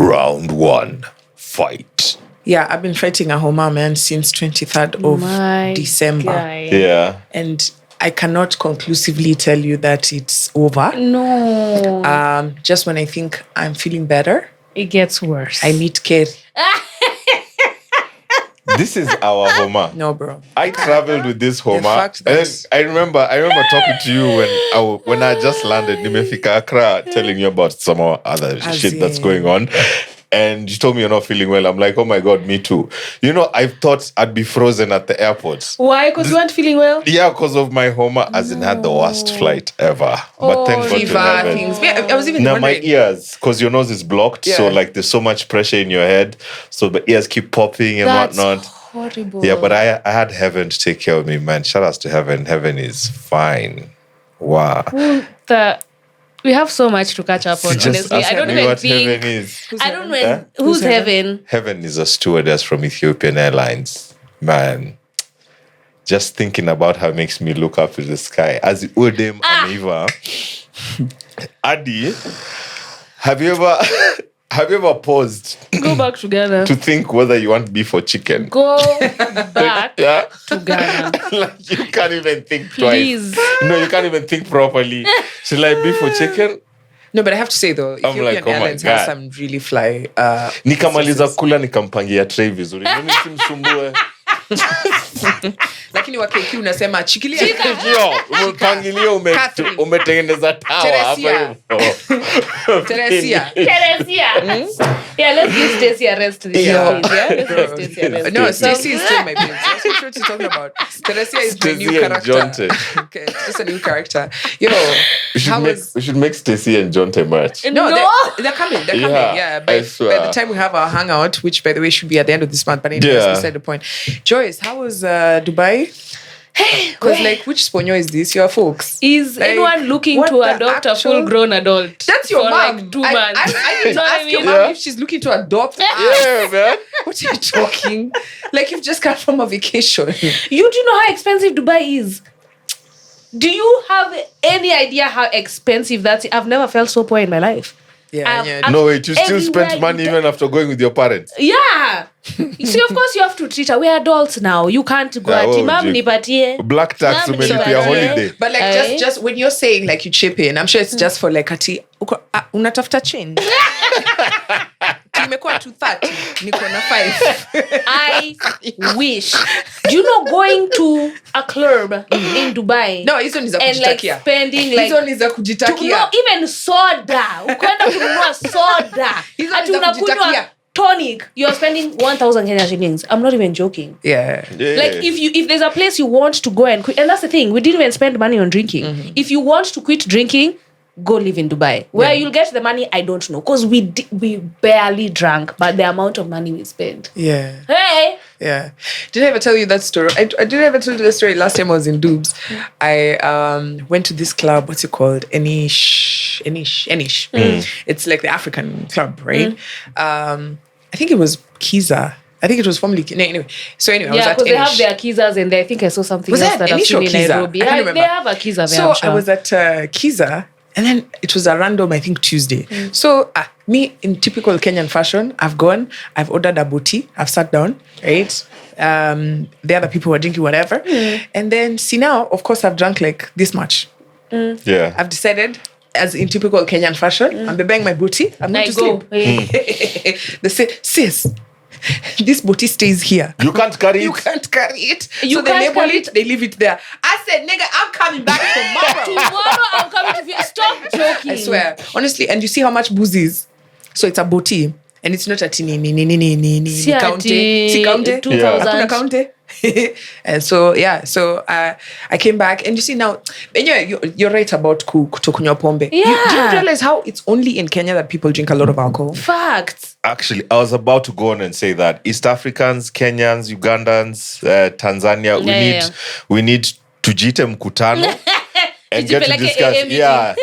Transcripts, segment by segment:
Round 1. Fight. Yeah, I've been fighting a homa, man, since 23rd of December. Guy. Yeah. And I cannot conclusively tell you that it's over. No. Just when I think I'm feeling better, It gets worse. I meet Kerry. This is our Homa. No, bro. I traveled with this Homa. fact And that- I remember talking to you when I just landed Nimefika Accra, telling you about some other shit that's going on. And you told me you're not feeling well. I'm like, oh my God, me too. You know, I thought I'd be frozen at the airport. Why? Because you weren't feeling well? Yeah, because of my Homa, as in had the worst flight ever. But thank God to Fever, heaven. things. Yeah, I was even Now my wondering. ears, because your nose is blocked, so Yeah. like there's so much pressure in your head, so the ears keep popping and That's whatnot. horrible. Yeah, but I had heaven to take care of me, man. Shout out to heaven. Heaven is fine. Wow. We have so much to catch up on, Just honestly. ask I don't me even what think... heaven is. I don't know. Huh? Who's Who's heaven? Heaven is a stewardess from Ethiopian Airlines. Man, just thinking about her makes me look up to the sky. As Udem Amiva. Adi, have you ever paused Go back to Ghana. to think whether you want beef or chicken? Go back Yeah. to Ghana. Like you can't even think twice. Please. No, you can't even think properly. She's like, beef or chicken? No, but I have to say though, Ethiopian like, oh my Airlines God. has some really fly. Nikamaliza kula nikampangia tray vizuri. Mimi simsumbue. Lakini wa KQ unasema chikilia. Yo, umepangilio Catherine. umetengeneza tawa hapa Teresia. hivyo. Teresia. Teresia. Yeah, let's give Stacey a rest this Yeah. year, please. Yeah, let's give Stacey a rest. No, Stacey is still my babe. That's what we're talking about. Teresia is my new Stacey and character. Jonte. Okay, it's just a new character. Yo, We should make Stacey and Jonte match. No, No. they're coming. They're Yeah, coming. Yeah, I by swear. the time we have our hangout, which by the way should be at the end of this month, but anyways, Yeah. beside the point. Joyce, how was Dubai? Because like, which sponyo is this? Your folks? Is Like, anyone looking what to the adopt a actual- full-grown adult? That's your for mom. like 2 I months? need to You know what ask I your mean? mom Yeah. if she's looking to adopt. Yeah, man. What are you talking? Like you've just come from a vacation. You do know how expensive Dubai is? Do you have any idea how expensive that is? I've never felt so poor in my life. Yeah. No, wait, you still Everywhere spent money you even after going with your parents. Yeah. You see, of course, you have to treat her. We're adults now. You can't go Yeah, at what him. would Mom, you- nipatie. Black tax Mom, umelipia nipatie. holiday. But like Eh? just when you're saying like you chip in, I'm sure it's just for like ati unatafuta change. Imekuwa 230, niko na 5. I wish. Do you know going to a club in Dubai? No, hizo ni za and like kujitakia. spending like Hizo ni za to, kujitakia. no, even soda. Ukwenda kununua soda. Hizo Ati ni za unakunywa kujitakia. tonic. You're spending 1,000 Kenya shillings. I'm not even joking. Yeah. Yeah. Like if there's a place you want to go and quit, and that's the thing, we didn't even spend money on drinking. If you want to quit drinking, go live in Dubai. Where you'll get the money, I don't know, because we barely drank, but the amount of money we spent. Yeah. Hey, Yeah. Did I ever tell you that story? I did ever tell you the story last time I was in Dubs. I went to this club, what's it called? Enish. It's like the African club, right? I think it was Kiza. I think it was formerly anyway. So anyway, I was yeah, at because they have Enish. their Kizas, and I think I saw something Was else that that I've Enish or seen in Kiza? Nairobi. I can't Yeah, remember. they have a Kiza there. So I'm sure. I was at Kiza, and then it was a random, I think, Tuesday. So me, in typical Kenyan fashion, I've gone, I've ordered a booty, I've sat down, right? The other people were drinking whatever. And then, see now, of course, I've drunk like this much. Yeah. I've decided, as in typical Kenyan fashion, I'm buying my booty, I'm going to sleep. Hey. They say, sis, this booty stays here. You can't carry You it. can't carry it. You So they can't label carry it, they leave it there. I said, nigga, I'm coming back tomorrow. Tomorrow I'm coming to feel. Stop joking. I swear. Honestly, and you see how much booze is. So it's a boti. And it's not a tini Si counte. ati Si counte. 2,000. Hakuna counte. And so I came back, and you see now, anyway, you're right about kutokunywa pombe. Do you Yeah. realize how it's only in Kenya that people drink a lot of alcohol? Facts. Actually, I was about to go on and say that East Africans, Kenyans, Ugandans, Tanzania, we need tujite mkutano and get to Tujipeleke discuss. AA meeting. Yeah,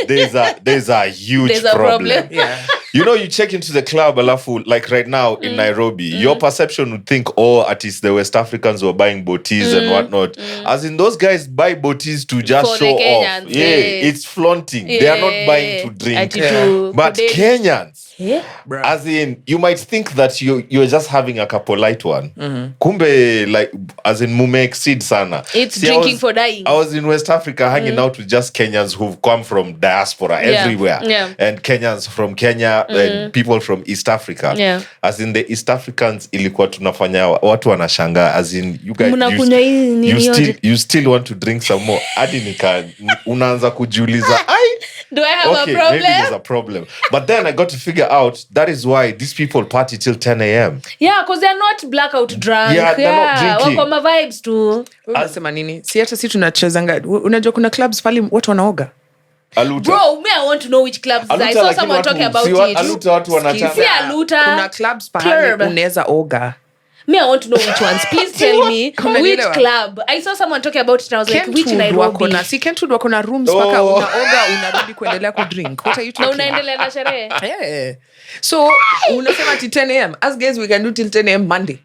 there's a huge There's a problem. Yeah. You know, you check into the club, alafu, like right now in Nairobi, your perception would think, at least the West Africans were buying botis and whatnot. As in, those guys buy botis to just For the show off. Kenyans, Yeah, yeah. it's flaunting. They are not buying to drink. Ati to- But today- Kenyans, Bruh. As in, you might think that you're just having a polite one. Kumbe, like, as in, mume exceed sana. It's drinking for dying. I was in West Africa hanging out with just Kenyans who've come from diaspora everywhere. Yeah. And Kenyans from Kenya and people from East Africa. Yeah. As in, the East Africans ilikuwa tunafanya watu wanashanga. As in, you guys, Mnakunywa hii nini you still want to drink some more. Hadi unaanza kujiuliza, do I have a problem? Maybe there's a problem. But then I got to figure out that is why these people party till 10 a.m. Yeah, because they're not blackout drunk. Yeah, they're not drinking. Wako ma vibes too. Unasema nini? Si hata si tunachezanga. Unajua kuna clubs pale watu wanaoga. Aluta. Bro, me I want to know which clubs. I saw someone talking about it. Aluta watu wanachanga. Si Aluta. Kuna clubs pahali unaweza oga. Me, I want to know which ones. Please tell me which club. I saw someone talking about it and I was like, which Nairobi? Si Kentwood wako na rooms paka unaoga unarudi kuendelea kudrink. What are you talking? Na unaendelea na sherehe. Yeah. So, unasema ati 10 a.m. Us guys, we can do till 10 a.m. Monday.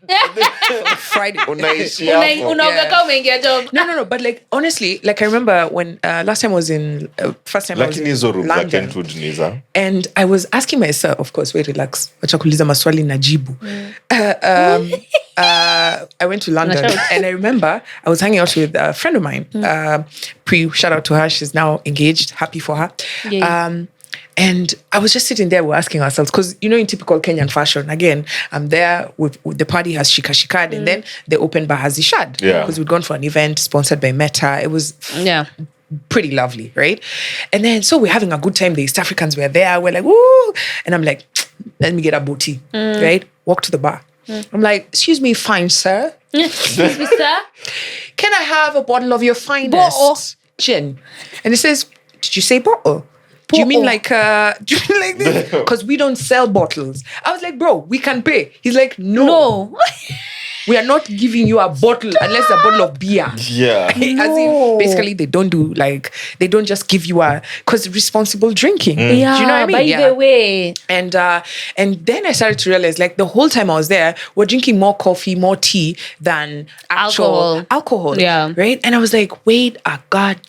Friday. Unaoga kama umeingia job. No. But like, honestly, like I remember when last time I was in, first time I was in London. And I was asking myself, of course, wait, relax. Wacha kuuliza maswali najibu. I went to London and I remember I was hanging out with a friend of mine. Shout out to her. She's now engaged. Happy for her. Yeah. And I was just sitting there, we're asking ourselves, because, you know, in typical Kenyan fashion, again, I'm there, with the party has shikashikad, and then the open bar has ishad. Yeah. Because we'd gone for an event sponsored by Meta. It was pretty lovely, right? And then, so we're having a good time. The East Africans were there. We're like, woo! And I'm like, let me get a booty, right? Walk to the bar. I'm like, excuse me, fine sir. Excuse me, sir. Can I have a bottle of your finest gin? And he says, did you say bottle? Do you mean like this? Because we don't sell bottles. I was like, bro, we can pay. He's like, no. We are not giving you a bottle unless a bottle of beer. Yeah. As in, basically, they don't just give you because responsible drinking. Yeah, do you know what I mean? by the way. And then I started to realize, like, the whole time I was there, we're drinking more coffee, more tea than actual alcohol. Yeah. Right? And I was like, wait a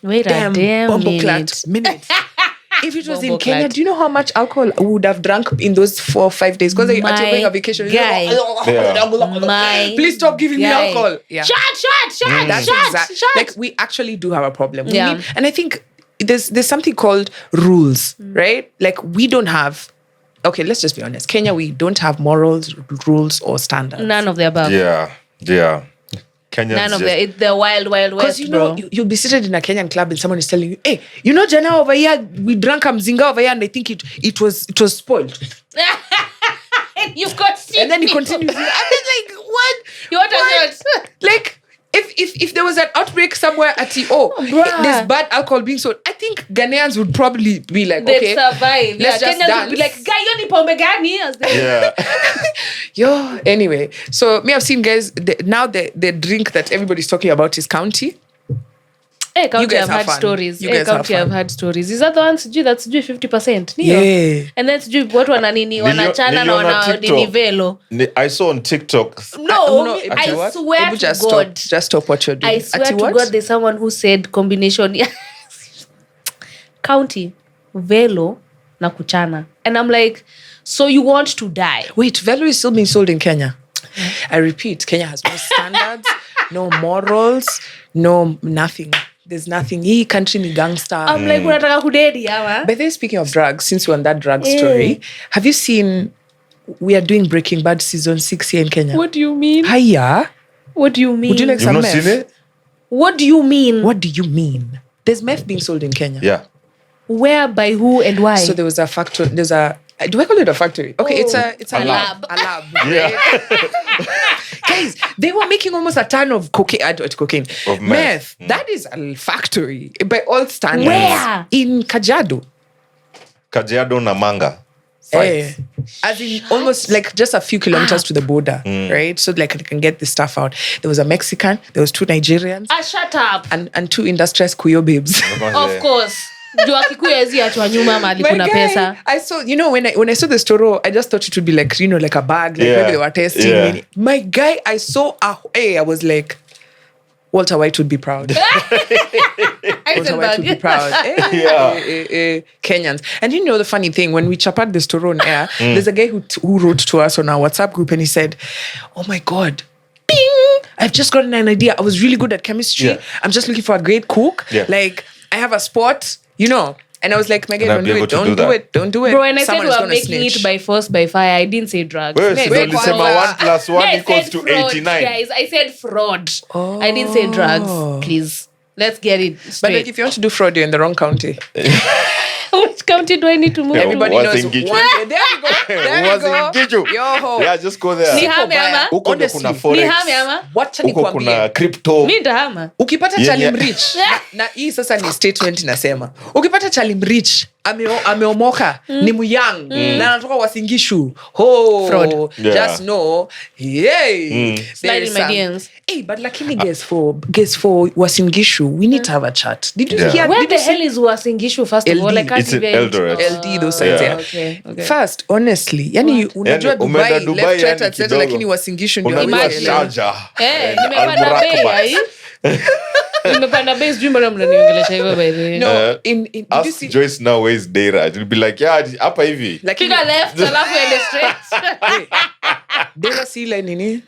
damn minute. If it was in Kenya, do you know how much alcohol I would have drunk in those 4 or 5 days? Because you're going on vacation. Please stop giving me alcohol. Yeah. Shot. Shot. Like, we actually do have a problem. And I think there's something called rules, right? Like, we don't have... Okay, let's just be honest. Kenya, we don't have morals, rules, or standards. None of the above. Yeah. Kenyans none of it's the wild west, because you know, you'll be seated in a Kenyan club and someone is telling you, hey, you know, Jana over here, we drank a mzinga over here and I think it was spoiled. And you've got sick and then he people. continues. I mean, like, what? You want a Like, if there was an outbreak somewhere at there's bad alcohol being sold, I think Ghanaians would probably be like, they'd okay, survive. let's just Kenyans dance. would be like, guy, you ni pombe gani? Yeah. Anyway, so I've seen guys, now the drink that everybody's talking about is County. Hey, County, you guys I've have had fun. stories. You guys County, have I've had stories. Is that the one that's 50%? Yeah. And then watu wananini, wanachana na wanadini velo. I saw on TikTok. No, I swear to God. Just stop what you're doing. I swear to God, there's someone who said combination. County, velo, na kuchana. And I'm like, so you want to die? Wait, velo is still being sold in Kenya. I repeat, Kenya has no standards, no morals, no nothing. There's nothing. Hii country ni gangster. I'm like, unataka kudedi ama? By the way, speaking of drugs, since we're on that drug story, have you seen we are doing Breaking Bad season 6 here in Kenya? What do you mean? Hiya. What do you mean? Would you like You've some not meth? seen it? What do you mean? What do you mean? There's meth being sold in Kenya. Yeah. Where, by who, and why? So there was a factory. Do I call it a factory? Okay, it's a lab. A lab. Yeah. Guys, they were making almost a ton of cocaine. Of meth. That is a factory by all standards. Where? In Kajiado. Kajiado na Manga. As in almost like just a few kilometers to the border, right? So like they can get the stuff out. There was a Mexican, there was 2 Nigerians. Shut up. And 2 industrious Kuyo babes. Of course. Jua Kikuyu hezi achwa nyuma mahali kuna pesa. I saw, you know, when I saw the store, I just thought it would be like, you know, like a bag, like maybe they were testing. Yeah. My guy, I saw I was like, Walter White would be proud. Walter White would be proud. Kenyans. And you know the funny thing, when we chapat this story on air, there's a guy who wrote to us on our WhatsApp group and he said, oh my God, bing! I've just gotten an idea. I was really good at chemistry. Yeah. I'm just looking for a great cook. Yeah. Like, I have a spot, you know. And I was like, Megan, And I'll don't be do able it. to Don't do do that. it. Don't do it. Bro, and I Someone said is we are gonna making snitch. it by force, by fire. I didn't say drugs. Where's Yes, the I December 1 plus 1 said equals to fraud, 89? Guys, I said fraud. I didn't say drugs. Please, let's get it But straight. like, if you want to do fraud, you're in the wrong county. Which county do I need to move to? Everybody was knows. in Giju. There we go. There we Was in go. Giju. Yo. Yeah, just go there. Nihame ama? Huko ndo kuna Honestly. forex. Nihame ama? Wacha Huko kuna nikwambie. crypto. Mi ndahama. Ukipata Yeah, Chalim yeah. Rich na hii sasa ni statement inasema. Ukipata Chalim Rich ameomoka ni muyang na anatoka Wasingishu. Fraud. Yeah. Just know. Yay. Slide in my DMs. Hey, but lakini guess for Wasingishu, we need to have a chat. Did you Yeah. hear? Where Did the you see- hell is Wasingishu first of all? LD. I can't It's in even. Eldoret. LD those sides, Yeah. Okay. First, honestly, yani unajua Yani, umeenda Dubai, Dubai left, right, yani and center, kidogo. lakini Wasingishu ndio Unajua wenyewe. Sharjah. Nimepanda bei Al-Murakaba. ai. Nimepanda bei sijui mbona mnaniongelesha hivyo by the way. No, did you Ask see? Joyce now where's Dera. It'll be like, yeah, hapa hivi. Lakini Piga left alafu ende straight. Dera si ile nini?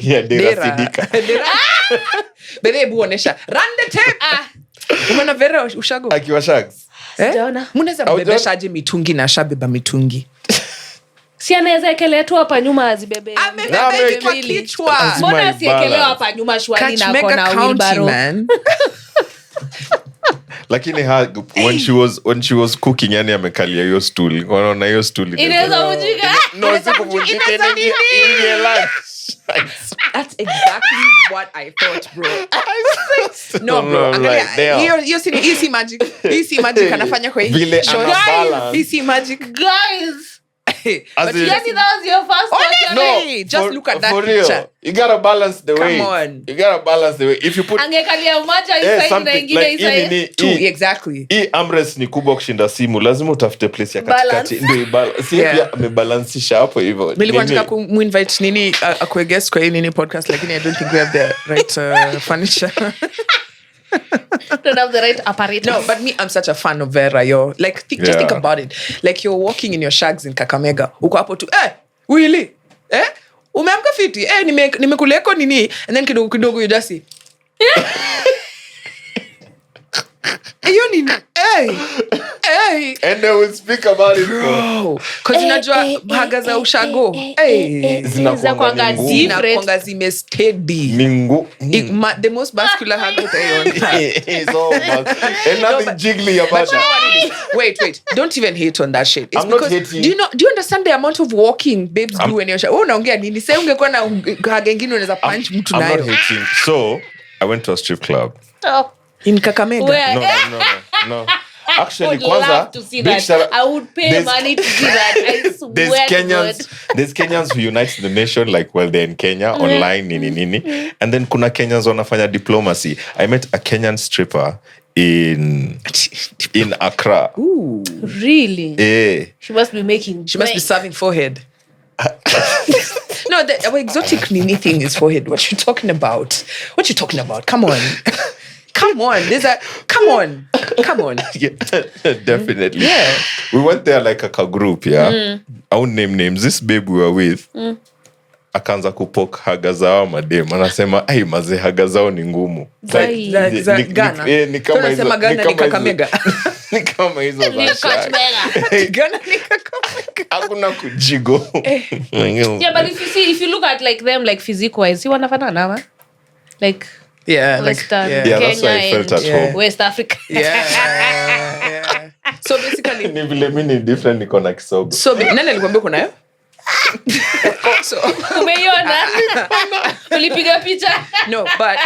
Yeah, Dera Sidika. Dera. Bere buonesha. Run the tape. Umeona Vera ushago? Akiwa Shags. Sijaona. Mnaweza mbebesha aje mitungi na shabeba mitungi? Si anaweza ekelea tu hapa nyuma azibebe. Amebeba hivi kwa kichwa. Azima Mbona ibalance. asiekelewa hapa nyuma shwali Catch na mega kona county, wheelbarrow? man. Lakini when she was cooking yani amekalia hiyo stool. Unaona hiyo stool. Inaweza ujika. No, sikuvunjika ingie lunch. That's exactly what I thought, bro. No, bro. I'm Angalia, like, damn. hiyo si easy magic. Easy magic anafanya kwa hii. Vile show. ana balance. Easy magic. Guys. As But in- yes, Yani that was your first thought. Honestly, just for- look at that for real. picture. You gotta balance the Come weight. on. You gotta balance the weight. If you put Angekalia umacha inside na something ingine like inside. Two, exactly. hii armrest ni kubwa kushinda simu, lazima utafute place ya katikati Balance. ndio ibalance. Si Yeah. pia amebalancesha hapo hivyo. Nilikuwa Nini? nataka kumuinvite nini akue guest kwa hii nini podcast, lakini I don't think we have the right furniture. Don't have the right apparatus. No, but me, I'm such a fan of Vera, yo. Like, just think Yeah. about it. Like, you're walking in your shags in Kakamega. Uko hapo tu, Willy, umeamka fiti, nimekuleko nini, and then kidogo you just see, hiyo nini, And they will speak about it. bro. Because unajua haga za ushago, Zinakuanga ni ngumu. zinakuanga zimesteady. Mingu. The most muscular haga utaiona. It's all about. And nothing but- jiggly about But you know that. what it is? Wait. Don't even hate on that shit. It's I'm not because, hating. Do you understand the amount of walking babes do when you're unaongea nini? Say ungekuwa na haga ingine unaweza punch mtu I'm not nayo. hating. So I went to a strip club. Oh. In Kakamega. Where? No. Actually, I would love kwanza, to see big that. shout out- I would pay there's- money to see that. I swear There's to Kenyans. God. There's Kenyans who unite the nation, like while they're in Kenya online, nini. And then kuna Kenyans wanafanya diplomacy. I met a Kenyan stripper in Accra. Ooh. Really? She must be bank. serving forehead. No, our exotic nini thing is forehead. What you talking about? Come on. Come on. Come on. Yeah, definitely. Yeah. We went there like a group, yeah. I won't name names. This babe we were with, akaanza kupok haga zao madem. Anasema, ai maze haga zao ni ngumu. Zai. Za Ghana. Ni kama hizo. Tunasema Ghana ni Kakamega. Ni kama hizo za Ni shag. Ghana ni Kakamega. Hakuna kujigo. Yeah, but if you look at like them like physique wise, si wanafanana ama? Like Yeah, Western, Yeah, Kenya that's why I felt at and home. West Africa. Yeah. So basically, Ni vile mi ni different niko na kisogo. nani alikwambia uko nayo? So Umeiona? Ulipiga picha? no, but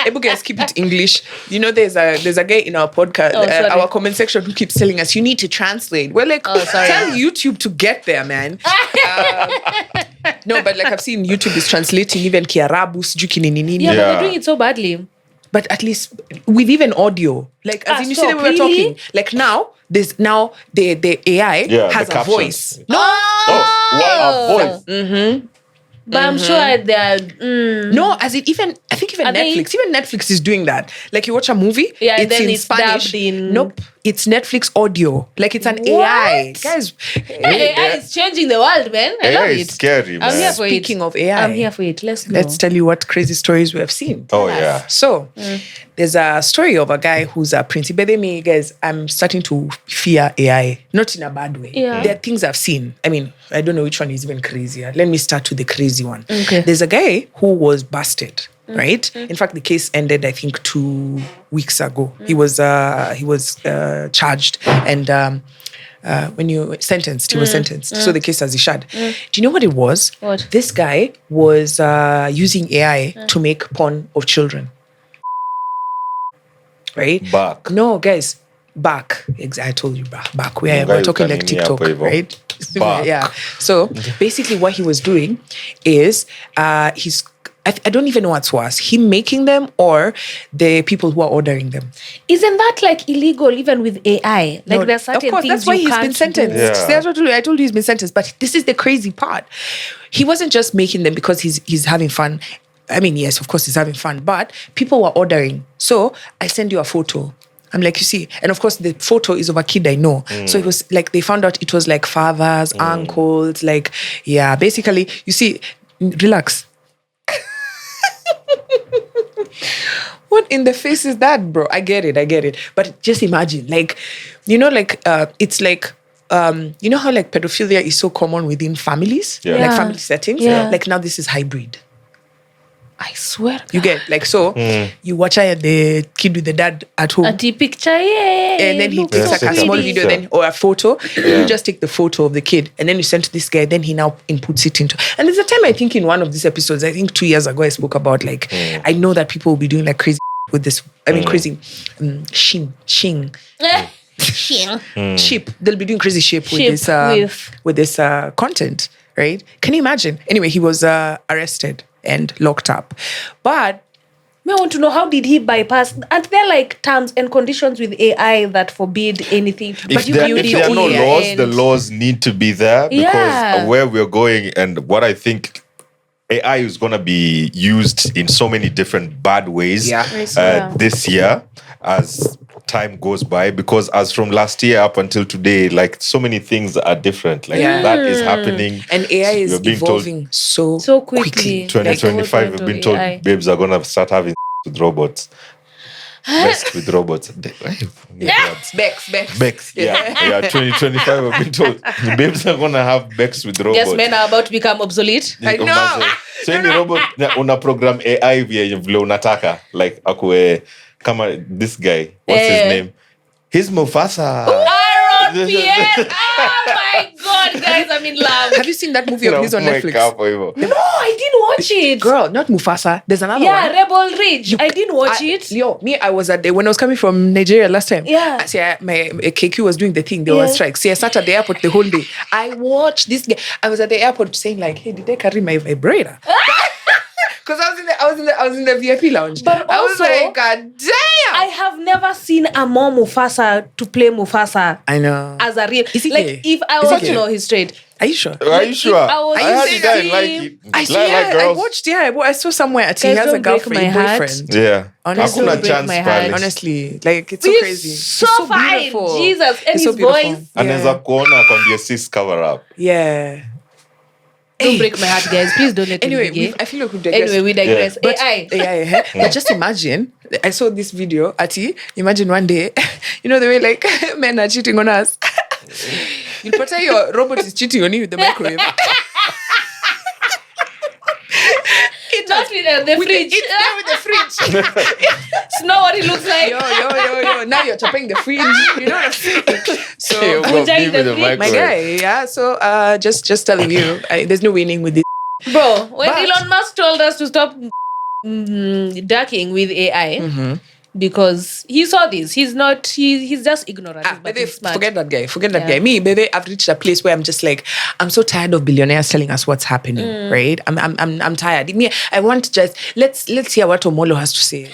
Ebu guys, keep it English. You know, there's a guy in our podcast, Oh, sorry. our comment section, who keeps telling us you need to translate. We're like, Oh, sorry. tell YouTube to get there, man. No, but like I've seen YouTube is translating even Kiarabu, sijui kinini. Yeah, but Yeah. they're doing it so badly. But at least with even audio, like as in you see the stop, way we're really? talking, like now the AI Yeah, has the a captions. voice. No, Oh, wow, a voice. But I'm sure they're No, as it even I think even Are they- Netflix is doing that. Like you watch a movie, Yeah, and it's then in it's Spanish. dubbed in- Nope, it's Netflix audio. Like it's an AI. What? Guys, AI is changing the world, man. I AI love is it. scary, I'm man. here for Speaking it. of AI, I'm here for it. Let's go. let's tell you what crazy stories we have seen. Oh yeah. So, there's a story of a guy who's a prince. But me, guys, I'm starting to fear AI, not in a bad way. Yeah. There are things I've seen. I mean, I don't know which one is even crazier. Let me start with the crazy one. Okay. There's a guy who was busted, right? In fact, the case ended, I think, 2 weeks ago. He was charged and when you sentenced, he was sentenced. So the case has issued. Do you know what it was? What? This guy was using AI to make porn of children. Right? Back. No, guys, back. I told you back. We're Guys talking like can hear TikTok, hapo hivyo. right? Back. Yeah. So basically, what he was doing is I don't even know what's worse, him making them or the people who are ordering them. Isn't that like illegal even with AI? Like No, there's certain of course, things that's why you he's can't been sentenced. do. Yeah. That's what I told you he's been sentenced. But this is the crazy part. He wasn't just making them because he's having fun. I mean, yes, of course he's having fun, but people were ordering. So I send you a photo. I'm like, you see, and of course the photo is of a kid I know. So it was like they found out it was like fathers, uncles, like yeah, basically, you see, relax. What in the face is that, bro? I get it. But just imagine, like, you know, like it's like you know how like pedophilia is so common within families, Yeah. like Yeah. family settings. Yeah. Like now this is hybrid. I swear. You get like so you watch the kid with the dad at home. A picture, yeah. And then he Looks takes Yeah, like a take a small picture. video, then or a photo. You just take the photo of the kid, and then you send to this guy. Then he now inputs it into. And there's a time I think in one of these episodes, I think 2 years ago, I spoke about like I know that people will be doing like crazy with this. I mean, crazy shing sheep. They'll be doing crazy sheep with Sheep this with- this content, right? Can you imagine? Anyway, he was arrested and locked up, but. I want to know, how did he bypass? Aren't there like terms and conditions with AI that forbid anything to If be there are no beauty laws, and- the laws need to be there because Yeah. where we're going and what I think AI is going to be used in so many different bad ways Yeah. this year as time goes by, because as from last year up until today, like so many things are different. Like Yeah. that is happening. And AI is We're being evolving so so quickly. 2025, we've been told AI. babes are going to start having with robots. Best with robots. Bex. Bex. Yeah. 2025, we've been told babes are going to have Bex with robots. Yes, men are about to become obsolete. I know. So any robot una program AI vile unataka, like akue kama this guy, what's his name? He's Mufasa. Aaron Pierre. Oh my God, guys, I'm in love. Have you seen that movie of his on Netflix? No, I didn't watch it. Girl, not Mufasa. There's another Yeah, one. Rebel Ridge. I didn't watch it. I was at when I was coming from Nigeria last time. Yeah. See, my KQ was doing the thing. There were strikes. See, I sat at the airport the whole day. I watched this guy. I was at the airport saying like, "Hey, did they carry my vibrator?" Because I was in the VIP lounge. But I was also, like, God damn! I have never seen a more Mufasa to play Mufasa I know. as a real. Is he Like gay? if I Is he was gay? no, he's straight. Are you sure? Are you sure? if I was- I Are you heard the guy saying- like it. I girls. watched. Yeah, I saw somewhere. He Guys, has a don't break girlfriend, my heart. boyfriend. Yeah. Honestly, Hakuna don't break chance my pale. heart. Honestly, like it's so He's crazy. so It's fine. beautiful. Jesus, and It's his beautiful. voice. Anaweza kuona akwambia sis cover up. Yeah. Don't break my heart, guys. Please don't let Anyway, me be gay. I feel like we digress. Anyway, we digress. Yeah. AI. Yeah. But just imagine, I saw this video, Ati, imagine one day, you know the way like men are cheating on us. You'll pretend your robot is cheating on you with the microwave. Not with the fridge. With the fridge. It's not what it looks like. Yo. Now you're chopping the fridge. You know what I'm saying? So, You go Vunja be in with the the fridge. my microwave. guy, yeah. So, just telling you, there's no winning with this. Bro, when But- Elon Musk told us to stop ducking with AI because he saw this, he's just ignorant. But Baby, he's smart. forget that guy. Yeah. guy. Me, baby, I've reached a place where I'm just like, I'm so tired of billionaires telling us what's happening, right? I'm tired. Me, I want just let's hear what Omolo has to say.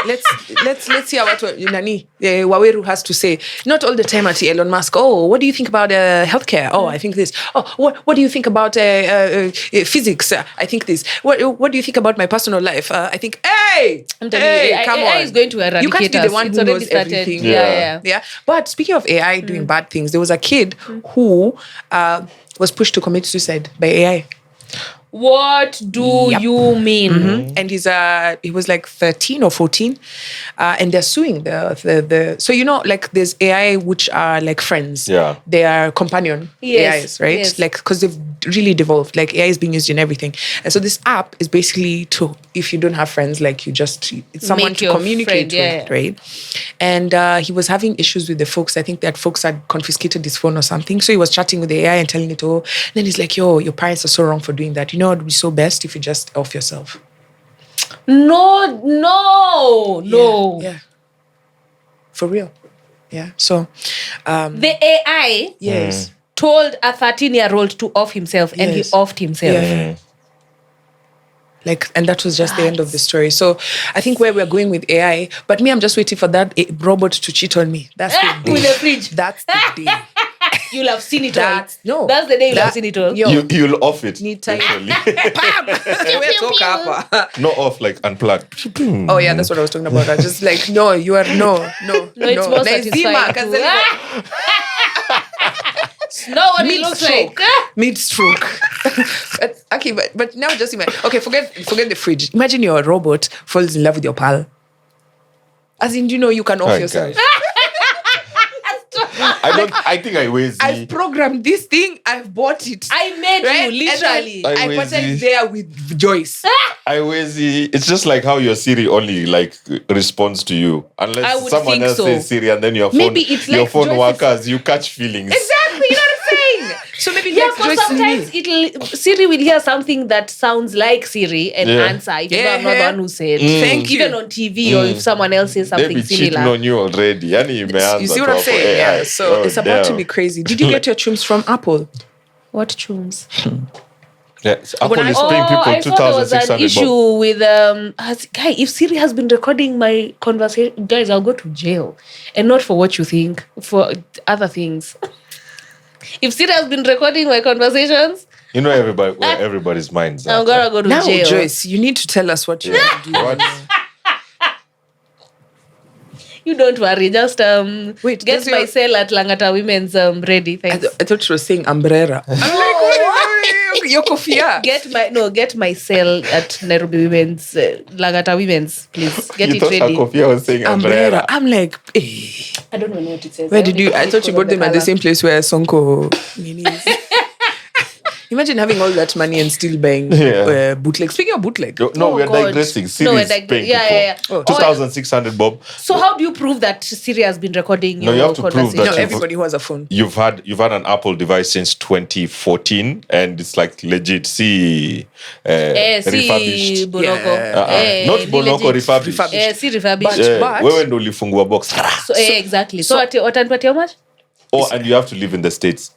let's hear what Nani Waweru has to say. Not all the time at Elon Musk. Oh, what do you think about healthcare? Oh, I think this. Oh, what do you think about physics? I think this. What do you think about my personal life? I think. Hey, I'm telling you, come AI on. is going to eradicate You can't be us. the one It's who already knows started. everything. Yeah. But speaking of AI doing bad things, there was a kid who was pushed to commit suicide by AI. What do you mean? And he was like 13 or 14, and they're suing the so like there's AI which are like friends. Yeah. They are companion Yes, AIs, right? yes. Like because they've really devolved. Like AI is being used in everything, and so this app is basically to, if you don't have friends, like it's someone Make to your communicate friend, with, right? And he was having issues with the folks. I think that folks had confiscated his phone or something. So he was chatting with the AI and telling it, then he's like, yo, your parents are so wrong for doing that. You know, it would be so best if you just off yourself. No. Yeah. For real. Yeah. So The AI yes. told a 13-year-old to off himself, and he Yes. offed himself. Yeah. Like, and that was just the end of the story. So I think where we're going with AI, but me, I'm just waiting for that robot to cheat on me. That's the day. With a fridge. That's the day. You'll have seen it That's- all. no. That's the day you'll have That- seen it all. Yo. You'll off it. Need time. Literally. Bam! We're so kappa. Not off, like unplugged. Oh yeah, that's what I was talking about. I just like, no, you are no. It's more satisfying Naizima, to- Kazeli- No what it looks like. Mid-stroke. but now just imagine. Okay, forget the fridge. Imagine your robot falls in love with your pal. As in, you can off Oh, yourself. gosh. I think I was. I've programmed this thing. I've bought it. I made Right? you, literally. And then I I put it was- there with Joyce. It's just like how your Siri only like responds to you, I unless would someone think else so. says Siri and then your phone, Maybe it's your like phone Joyce's- workers, you catch feelings. Exactly, you know what I'm saying? So maybe Yeah, next because Joyce is me. sometimes Siri will hear something that sounds like Siri and Yeah. answer. Even though I'm not the one who said. Thank you. Even on TV or if someone else says They something be cheating similar. on you already. Yani imeanza You see what tu I'm hapo saying? AI. Yeah. So Oh, it's about to damn. be crazy. Did you get your chums from Apple? What tunes? Yeah, so Apple is I- paying people I thought there was an 2,600 issue with guy. If Siri has been recording my conversation, guys, I'll go to jail, and not for what you think, for other things. If Siri has been recording my conversations, You know where everybody's minds are. I'm gonna go to Now, jail. Joyce, you need to tell us what you are doing. What? You don't worry. Just Wait, get does my your- cell at Langata Women's ready. Thanks. I thought she was saying umbrella. I'm like, what? Your kofia. Get my cell at Nairobi Women's Langata Women's, please. Get You it thought ready. Hakofia was saying Umbrella. umbrella. I'm like, eh. I don't know what it says. Where did you? I thought you bought them at the same place where Sonko minis. Imagine having all that money and still buying Yeah. bootleg. Speaking of bootleg, No, we're God. digressing. No, Siri we're is paying yeah. people. Oh. 2,600 bob. So how do you prove that Siri has been recording No, your you have to prove conversation? that no, you've- everybody who has a phone. You've had an Apple device since 2014, and it's like legit. See, refurbished. Si Bonoko. Yeah. Not Bonoko, legit. refurbished. Si refurbished. But- Wewe ndo ulifungua box. So, exactly. So watanipatia how much? Oh, and you have to live in the States.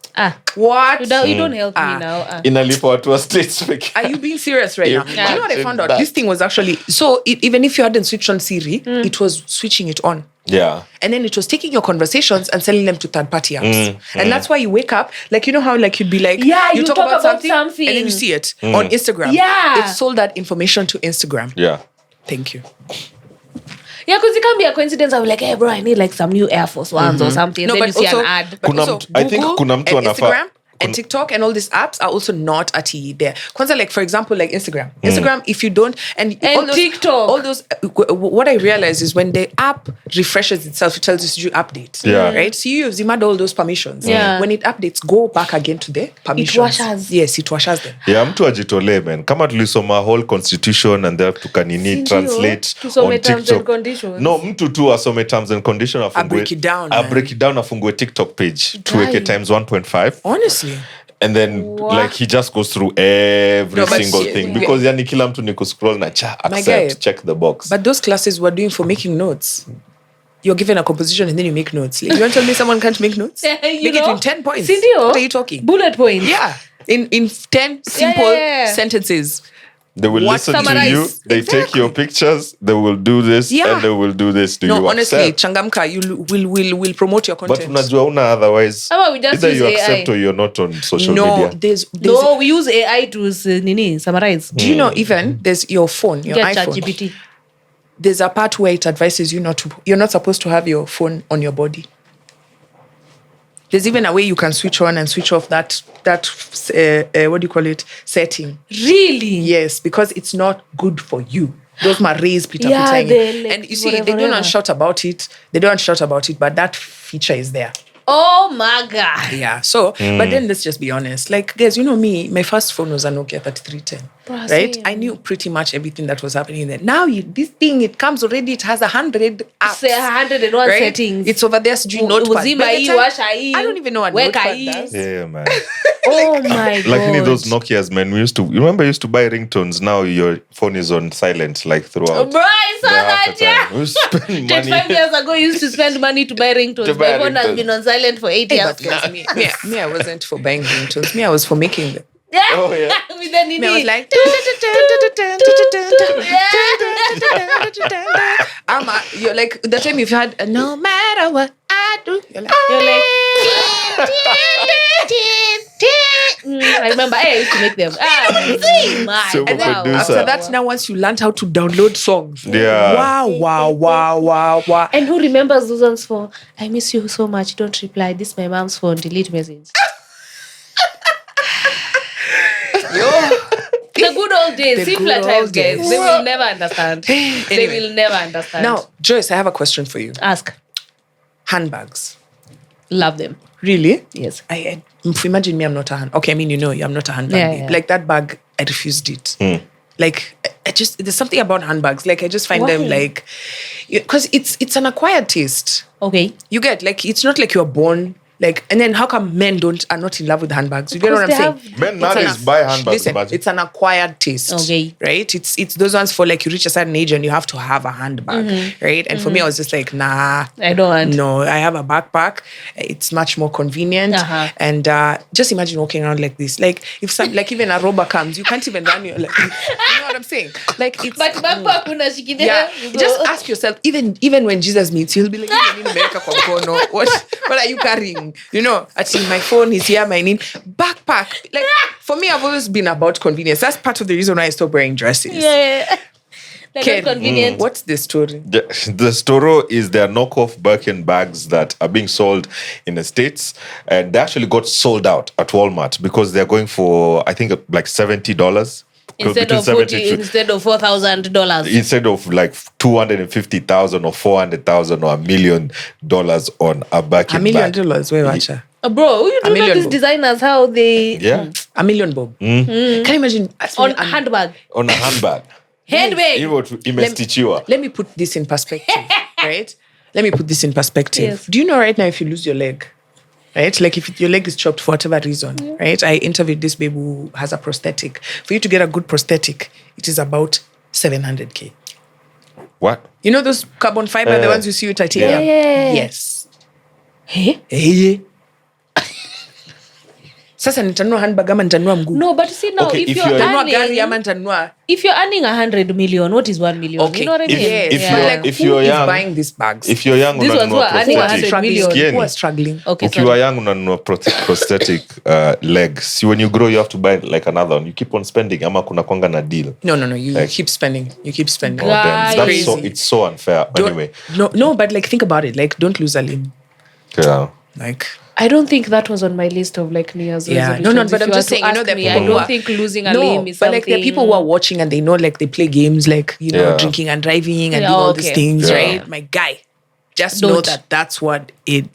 What? You don't help me now. Inalipa watu wa States peke. Are you being serious right now? Yeah. You know what I found out? That. This thing was actually so. Even if you hadn't switched on Siri, it was switching it on. Yeah. And then it was taking your conversations and selling them to third-party apps. And that's why you wake up, like, you know how like you'd be like, Yeah, you you talk talk about about something, something. and then you see it on Instagram. Yeah. It sold that information to Instagram. Yeah. Thank you. Yeah, because it can be a coincidence. I'll be like, hey, bro, I need like some new Air Force Ones or something. No, Then but you see also, an ad. but Kuna also mtu- I think Google kuna mtu and anafa- Instagram and TikTok and all these apps are also not ati there. Kwanza, like for example, like Instagram. Instagram, if you don't and all those, TikTok. all those. What I realize is when the app refreshes itself, it tells you to update. Yeah. Right. So you've zimmed all those permissions. Yeah. When it updates, go back again to the permissions. washes. Yes, it washes them. Yeah, mtu ajitolee man. Kama tulisoma whole constitution and then tukanini Sindio? translate Tusome on terms TikTok. and conditions. No, mtu tu asome terms and conditions afungue. break it down, I man. break it down afungue TikTok page. Tuweke times 1.5. Honestly. And then like he just goes through every No, but single shit, thing yeah. because yani kila mtu ni kuscroll na My accept, guy. check the box. But those classes were doing for making notes. You're given a composition and then you make notes. Like, you want to tell me someone can't make notes? You Make know? it in 10 points. Sindio? What are you talking? Bullet points. Yeah. In 10 simple yeah. sentences. They will listen to Summarize. you. They take your pictures. They will do this and they will do this. Do you honestly, accept? Changamka, you will promote your content. But unajua una otherwise. How about we just Either use you AI? accept or you're not on social no, media. there's No, we use AI to summarize. do you know even there's your phone, your Get iPhone. ChatGPT. There's a part where it advises you you're not supposed to have your phone on your body. There's even a way you can switch on and switch off that what do you call it, setting. Really? Yes, because it's not good for you. Those rays Peter Yeah, Putang. they like And you see, whatever, they don't whatever. shout about it. They don't shout about it, but that feature is there. Oh my God. Yeah. So, but then let's just be honest. Like, guys, you know me, my first phone was a Nokia 3310. Bruh, Right? same. I knew pretty much everything that was happening there. Now, this thing, it comes already, it has 100 apps. Say 101 right? settings. It's over there, notepad. Uzima By the hii, time- washa hii, I don't even know what weka notepad hii. does. Yeah, man. Oh my God. Like any of those Nokias, man. You remember we used to buy ringtones. Now your phone is on silent, like throughout. Bro, I saw the half that, the yeah. time. We used to spend 25 money. years ago, you used to spend money to buy ringtones. To buy My phone has ringtones. been on silent for 8 Hey, years. but guys, me, I wasn't for buying ringtones. Me, I was for making them. Yeah. Oh, yeah. With the Me, I was like, you're like, the time you've had, no matter what I do, you're like, I remember I used to make them. My So and then producer. after that, now once you learned how to download songs, Yeah. wow. And who remembers those ones for, I miss you so much, don't reply. This is my mom's phone, delete message. The good old days, The simpler good times, old guys. days. They will never understand. They Anyway. will never understand. Now, Joyce, I have a question for you. Ask. Handbags. Love them. Really? Yes. I imagine me, I'm not a hand. Okay, I mean, I'm not a handbag. Yeah, babe. yeah. Like that bag, I refused it. Like, I just, there's something about handbags. Like, I just find them Why? like, because it's an acquired taste. Okay. You get, like, it's not like you're born. Like, and then how come men are not in love with handbags? You get what I'm Because saying? they have- Men It's nowadays buy handbags. Listen, imagine. it's an acquired taste. Okay. Right? It's those ones for like you reach a certain age and you have to have a handbag. Right? And for me, I was just like, nah. I don't want. No, I have a backpack. It's much more convenient. Uh-huh. And just imagine walking around like this. Like if some like even a robber comes, you can't even run your like you know what I'm saying? Like it's But backpack unashikilia. yeah. you go. Just ask yourself, even when Jesus meets, he'll be like, what are you carrying? You know, actually my phone is here, my name. Backpack. Like for me, I've always been about convenience. That's part of the reason why I stopped wearing dresses. Yeah. They're Ken, not convenient. what's the story? The Storo is their knockoff Birkin bags that are being sold in the States. And they actually got sold out at Walmart because they're going for, I think, like $70. Instead Between of 70 to- instead of $4,000. Instead of like 250,000 or 400,000 or $1 million on a Birkin $1 million. bag. Where watcha? Bro, you do know million these bob. designers how they Yeah, $1 million, Bob. Can you imagine? on handbag. on a handbag. Handbag. Hivyo imestichiwa. Let me put this in perspective, right? Let me put this in perspective. Yes. Do you know right now if you lose your leg, right? Like if your leg is chopped for whatever reason, right? I interviewed this baby who has a prosthetic. For you to get a good prosthetic, it is about 700K. What? You know those carbon fiber, the ones you see with titanium? Yeah. Yes. Hey? Hey. Sasa nitanunua handbag ama nitanunua mguu? No, but see now, Okay, if if you're you're- Nitanunua gari ama earning, nitanunua... if you're earning 100 million, what is 1 million? Okay. You know what I mean? Yes. if But you're- like, if who you're is young- buying these bags? If you're young, These ones unanunua were earning prosthetic. 100 million. Sikieni. Who are struggling? Okay, Ukiwa sorry. young unanunua prosthetic leg. See, when you grow, you have to buy like another one. You keep on spending. Ama kuna kwanga na deal. No. You Like- keep spending. You keep spending. Oh, damn. That's so, Crazy. it's so unfair. Don't- Anyway, No, but like think about it. Like don't lose a limb. yeah. Like I don't think that was on my list of like New Year's yeah, resolutions. no, but If I'm you just were saying, to you know, ask there are me, people I who don't are- think losing a no, limb is but something. like there are people who are watching and they know like they play games like you know Yeah. drinking and driving and Yeah, doing all okay. these things, Yeah. right? My guy, just know Don't. that that's what it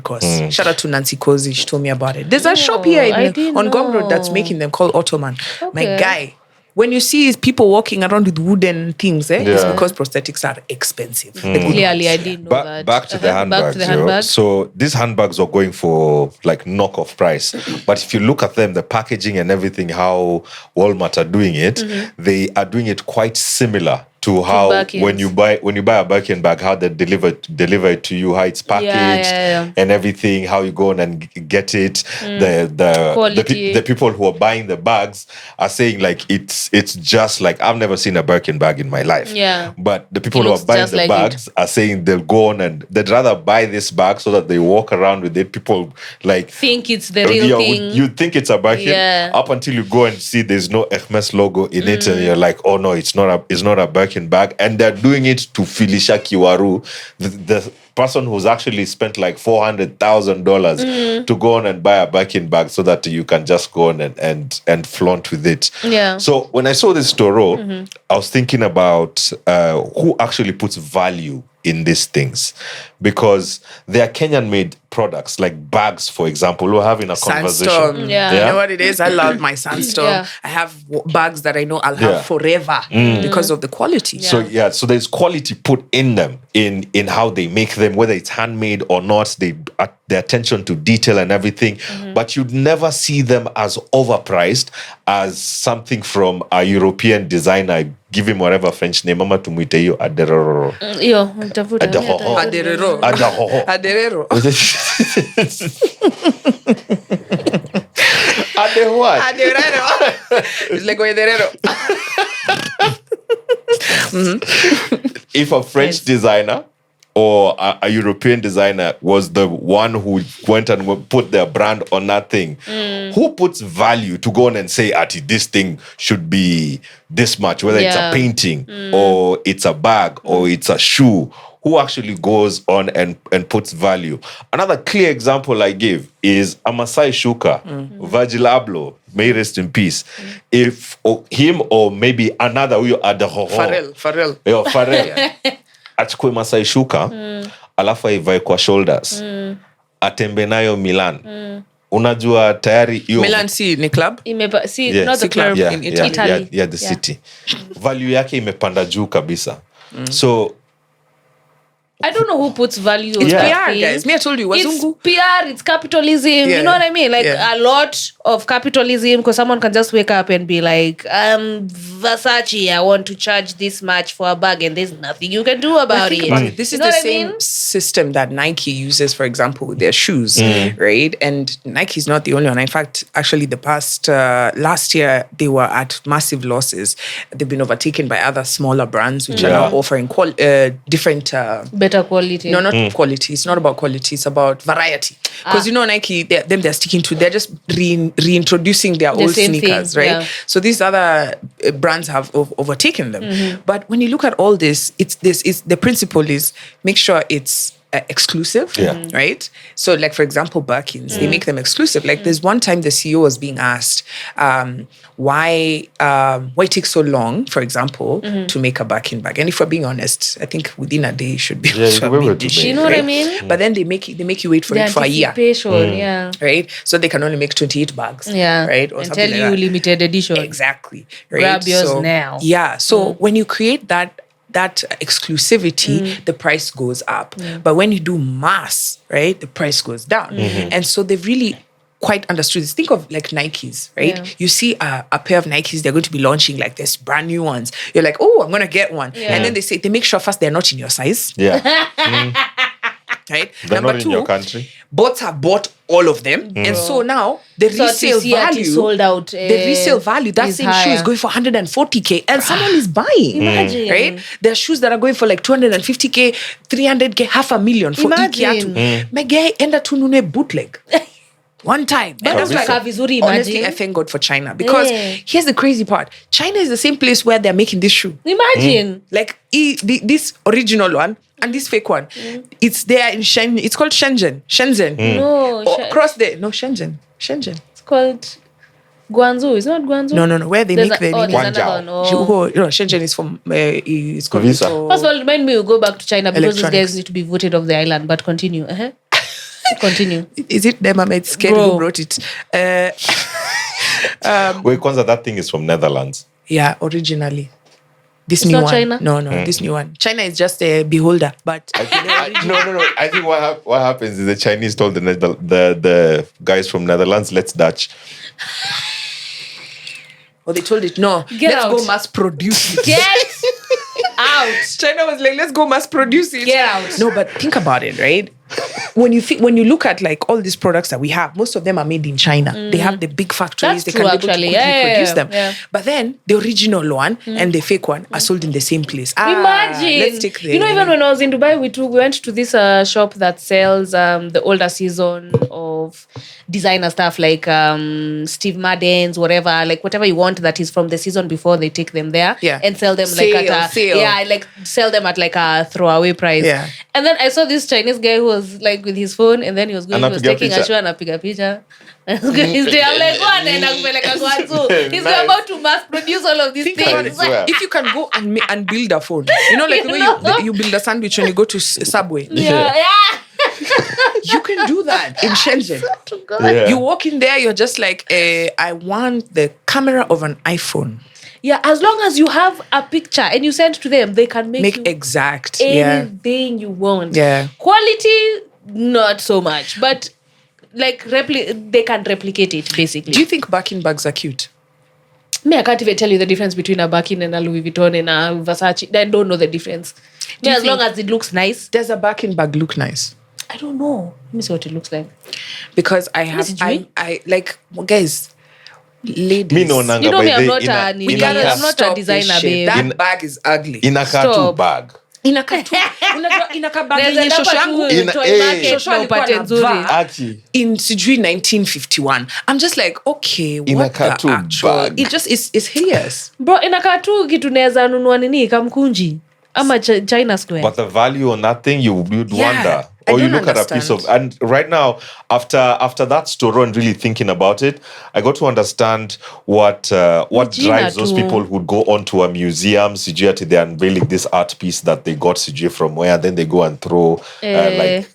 costs. Shout out to Nancy Cozy, she told me about it. There's a shop here I didn't on Gom Road that's know. making them called Ottoman. My Okay. guy. When you see people walking around with wooden things, it's Yeah. because prosthetics are expensive. The good Clearly, ones. I didn't know that. Back to the handbags. Back to the yo. handbags. So these handbags are going for like knockoff price. But if you look at them, the packaging and everything, how Walmart are doing it, they are doing it quite similar to to how Birkins. when you buy a Birkin bag, how they deliver it to you, how it's packaged yeah. and everything, how you go on and get it. The Quality. people who are buying the bags are saying like it's just like, I've never seen a Birkin bag in my life. Yeah. But the people It who are looks buying just the like bags are saying they'll go on and they'd rather buy this bag so that they walk around with it. People like Think it's the real thing. You think it's a Birkin Yeah. up until you go and see there's no Hermes logo in it, and you're like, oh no, it's not a Birkin bag, and they're doing it to Filisha Kiwaru, the person who's actually spent like $400,000 to go on and buy a Birkin bag so that you can just go on and flaunt with it. Yeah. So when I saw this Toro, I was thinking about who actually puts value in these things, because they are Kenyan-made products, like bags, for example. We're having a conversation. Sandstorm. Yeah. You know what it is? I love my Sandstorm. Yeah. I have bags that I know I'll have forever because of the quality. So there's quality put in them, in how they make them, whether it's handmade or not. The attention to detail and everything, but you'd never see them as overpriced as something from a European designer. Give him whatever French name, mama tumuite hiyo Aderero. Yo, tafuta. Adehoho. Aderero. Adehoho. Aderero. Ade what? Aderero. It's like Aderero. If a French designer or a European designer was the one who went and put their brand on that thing, who puts value to go on and say, Ati, this thing should be this much, whether it's a painting or it's a bag or it's a shoe? Who actually goes on and puts value? Another clear example I give is a Masai Shuka, Virgil Abloh, may rest in peace. If him or maybe another, Pharrell. Yo, Pharrell. Achukue Masai Shuka, alafu aivae kwa shoulders, atembe nayo Milan. Unajua tayari hiyo Milan ni club? Not the club in Italy. Yeah, the city. Value yake imepanda juu kabisa. So I don't know who puts value on It's that PR, thing. guys. Me, I told you, It's Wazungu. PR, it's capitalism. Yeah. You know what I mean? Like Yeah. a lot of capitalism, because someone can just wake up and be like, Versace, I want to charge this much for a bag, and there's nothing you can do about Think it. about it. This You is know the what I same mean? system that Nike uses, for example, with their shoes, right? And Nike's not the only one. In fact, actually, the past last year, they were at massive losses. They've been overtaken by other smaller brands, which are now offering different. Better quality. No, not quality. It's not about quality. It's about variety. Because you know, Nike, they're sticking to. They're just reintroducing their old same sneakers, thing, right? yeah. So these other brands have overtaken them. But when you look at all this, it's the principle is make sure it's exclusive, right? So, like for example, Birkins, they make them exclusive. Like there's one time the CEO was being asked why it takes so long, for example, to make a Birkin bag. And if we're being honest, I think within a day you should be able to have made this shit, You know what I right? mean? But then they make you wait for The it for a year. anticipation, yeah. Right? So they can only make 28 bags. Yeah. Right? Or And something tell like you that. limited edition. Exactly. Right? Grab yours now. Yeah. So when you create that exclusivity, the price goes up. But when you do mass, right, the price goes down. And so they've really quite understood this. Think of like Nikes, right? Yeah. You see a pair of Nikes, they're going to be launching like this brand new ones. You're like, oh, I'm going to get one. Yeah. And then they make sure first they're not in your size, yeah, right? they're Number not in two, your country. bots have bought all of them. And so now the So resale TCRT value, sold out, the resale value, that is same shoe is higher. going for 140K and someone is buying. Imagine. Right? There are shoes that are going for like 250K, 300K, $500,000 for Imagine. Ikiatu. My guy enda tunune bootleg. One time. And that's Kabisa. why, Vizuri, honestly, imagine. I thank God for China. Because Yeah. here's the crazy part. China is the same place where they're making this shoe. Imagine. Like this original one and this fake one. It's there in Shenzhen. It's called Shenzhen. No, Across there. No, Shenzhen. it's called Guangzhou. It's not Guangzou. No. Where they make the there's another one. Guangzhou. Oh. Shenzhen is from it's called Visa. First of all, remind me, we'll go back to China because these Electronics. guys need to be voted off the island. But continue. Continue. Is it them? I'm scared Bro. who wrote it. Wait, Kwanzaa, that thing is from Netherlands. Yeah, originally. This It's new not one. China? No, this new one. China is just a beholder, but No. I think what happens is the Chinese told the guys from Netherlands, let's Dutch. or they told it, no, Get let's out. go mass produce it. Get Out. China was like, let's go mass produce it. Get out. No, but think about it, right? When you look at like all these products that we have, most of them are made in China. They have the big factories. That's they true, can be able to actually. quickly produce them. Yeah. But then the original one and the fake one are sold in the same place. Imagine. Let's take the. You know, even when I was in Dubai, we went to this shop that sells the older season of designer stuff like Steve Madden's, whatever, like whatever you want that is from the season before, they take them there and sell them like at a sell them at like a throwaway price. Yeah. And then I saw this Chinese guy who was like with his phone, and then he was taking a show and a picture. He's like, he's about to mass produce all of these things. If you can go and build a phone, you know, like the way you build a sandwich when you go to Subway. Yeah. You can do that in Shenzhen. Yeah. You walk in there, you're just like, I want the camera of an iPhone. Yeah, as long as you have a picture and you send to them, they can make you exact anything you want. Yeah. Quality, not so much, but like they can replicate it basically. Do you think Birkin bags are cute? I can't even tell you the difference between a Birkin and a Louis Vuitton and a Versace. I don't know the difference. As long as it looks nice. Does a Birkin bag look nice? I don't know. Let me see what it looks like. Because I like, guys, ladies. Me no nanga You know by me, I'm the- not a designer, babe. That bag is ugly. in a cartoon Stop. bag. Inakabagi There's shosho yangu. a toy market Shosho na alikuwa upate na nzuri. vaa Aki. in sijui 1951. I'm just like, okay, In a what the cartoon actual bag. it just is hideous. Bro, inakaa tu kitu naweza nunua nini kamkunji ama China Square. But the value on that thing, you'd Yeah, wonder. I Or you don't look at a piece of, understand. and right now, after that story and really thinking about it, I got to understand what drives those too. people who'd go onto a museum, CGI, they're unveiling this art piece that they got CGI from where, then they go and throw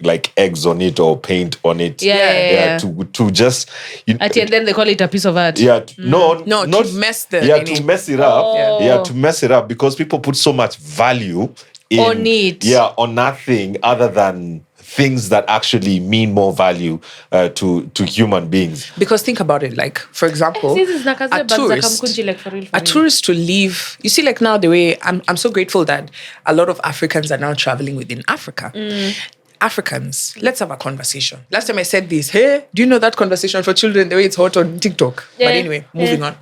like eggs on it or paint on it. Yeah. To just At the end, then they call it a piece of art. yeah, no, No, not to mess the to mess it up. Oh. Yeah, to mess it up because people put so much value On it. Yeah, on nothing other than things that actually mean more value to human beings. Because think about it, like for example, This is nakaze a bags za tourist. kamkunji, like for real. A tourist to leave, you see, like now the way I'm so grateful that a lot of Africans are now traveling within Africa. Africans, let's have a conversation. Last time I said this, hey, do you know that conversation for children, the way it's hot on TikTok? Yeah. But anyway, moving on.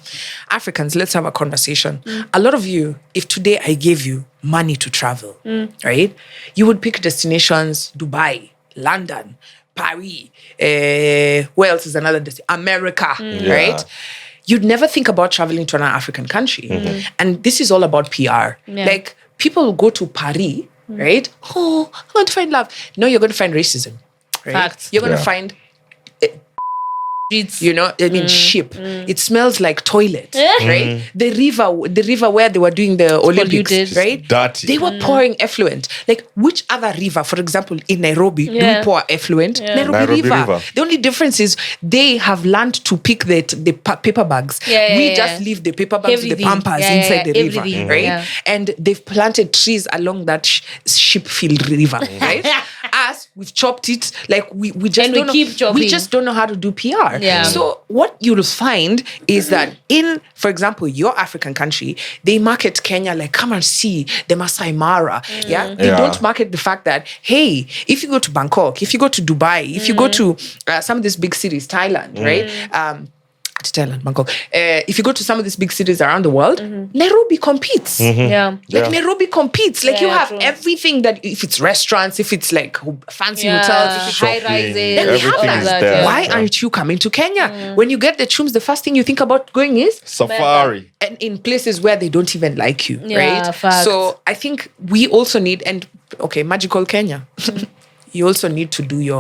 Africans, let's have a conversation. A lot of you, if today I gave you money to travel, right? You would pick destinations, Dubai, London, Paris, where else is another destination? America, right? You'd never think about traveling to an African country. And this is all about PR. Yeah. Like people will go to Paris, right? Oh, I'm going to find love. No, you're going to find racism. Right? Facts. You're going to Yeah. find, Streets. you know, I mean, sheep. It smells like toilet, right? The river where they were doing the Olympics, polluted. right? Dirty. They were pouring effluent. Like which other river, for example, in Nairobi, do we pour effluent? Nairobi river. The only difference is they have learned to pick the paper bags. We just leave the paper bags with the Everything. pampers Yeah, inside the river, everything. right? Yeah. And they've planted trees along that sheepfield river, right? Us, we've chopped it. Like we just And we don't know, keep chopping. we just don't know how to do PR. Yeah. So what you'll find is that in, for example, your African country, they market Kenya like, come and see the Masai Mara. Yeah. They Yeah. don't market the fact that, hey, if you go to Bangkok, if you go to Dubai, if you go to some of these big cities, Thailand, right? To Thailand, Bangkok. If you go to some of these big cities around the world, Nairobi competes. Yeah. Like Nairobi competes. Like you Yeah, have true. everything that, if it's restaurants, if it's like fancy hotels, if it's high Shopping, rises. then we have everything that. is there. Why aren't you coming to Kenya? When you get the chums, the first thing you think about going is Safari. and in places where they don't even like you, Yeah, right? facts. So I think we also need, and okay, magical Kenya. You also need to do you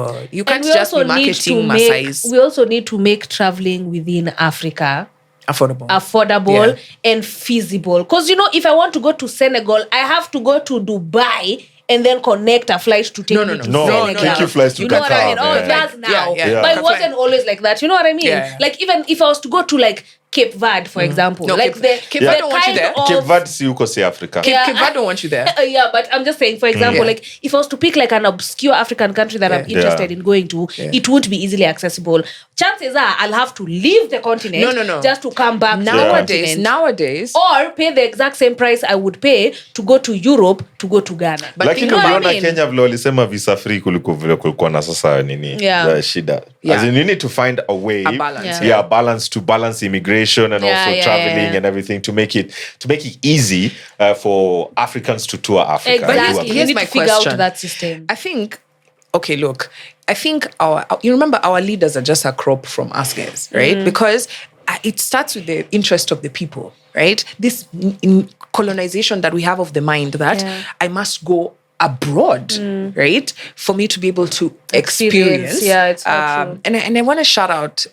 can't And we just also be need to marketing make. Masais We also need to make traveling within Africa affordable. and feasible. Because if I want to go to Senegal, I have to go to Dubai and then connect a flight to take me to No, Senegal. take you flights to You know what I mean? Dakar, Oh, yeah. it does now. Yeah. But it That's wasn't always like that. You know what I mean? Yeah. Like even if I was to go to like Cape Verde, for example. No, like Cape Verde don't want you there. Cape Verde si uko si Africa. Cape Verde don't want you there. Yeah, but I'm just saying, for example, like if I was to pick like an obscure African country that I'm interested in going to, it won't be easily accessible. Chances are I'll have to leave the continent just to come back nowadays, or pay the exact same price I would pay to go to Europe to go to Ghana. But lakini uliona Kenya vile walisema visa free kuliko vile kulikuwa na sasa nini shida. As in, you need to find a way, a balance to balance immigration and also traveling and everything to make it easy for Africans to tour Africa. Exactly. Here's you need my to figure question. out that system. I think you remember our leaders are just a crop from us guys, right? Because it starts with the interest of the people, right? This colonization that we have of the mind that I must go abroad, right? For me to be able to experience. Yeah, it's true. And I want to shout out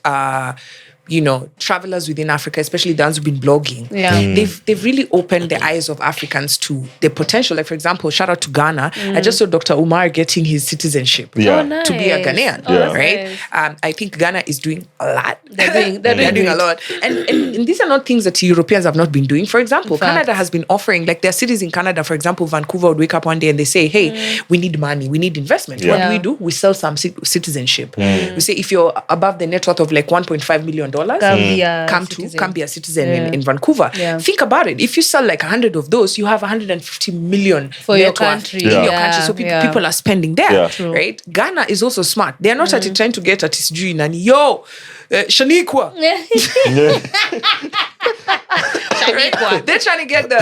travelers within Africa, especially the ones who've been blogging. They've really opened the eyes of Africans to the potential. Like, for example, shout out to Ghana. I just saw Dr. Umar getting his citizenship to be a Ghanaian, right? Nice. I think Ghana is doing a lot. They're doing a lot. And these are not things that Europeans have not been doing. For example, Canada has been offering, like there are cities in Canada, for example, Vancouver would wake up one day and they say, hey, we need money, we need investment. What do? We sell some citizenship. We say, if you're above the net worth of like $1.5 million, come be a citizen in Vancouver. Think about it. If you sell like 100 of those, you have 150 million for your country. In your country. So people are spending there, right? Ghana is also smart. They are not at it trying to get at Sijui Nani. Yo, Shaniqua. They're trying to get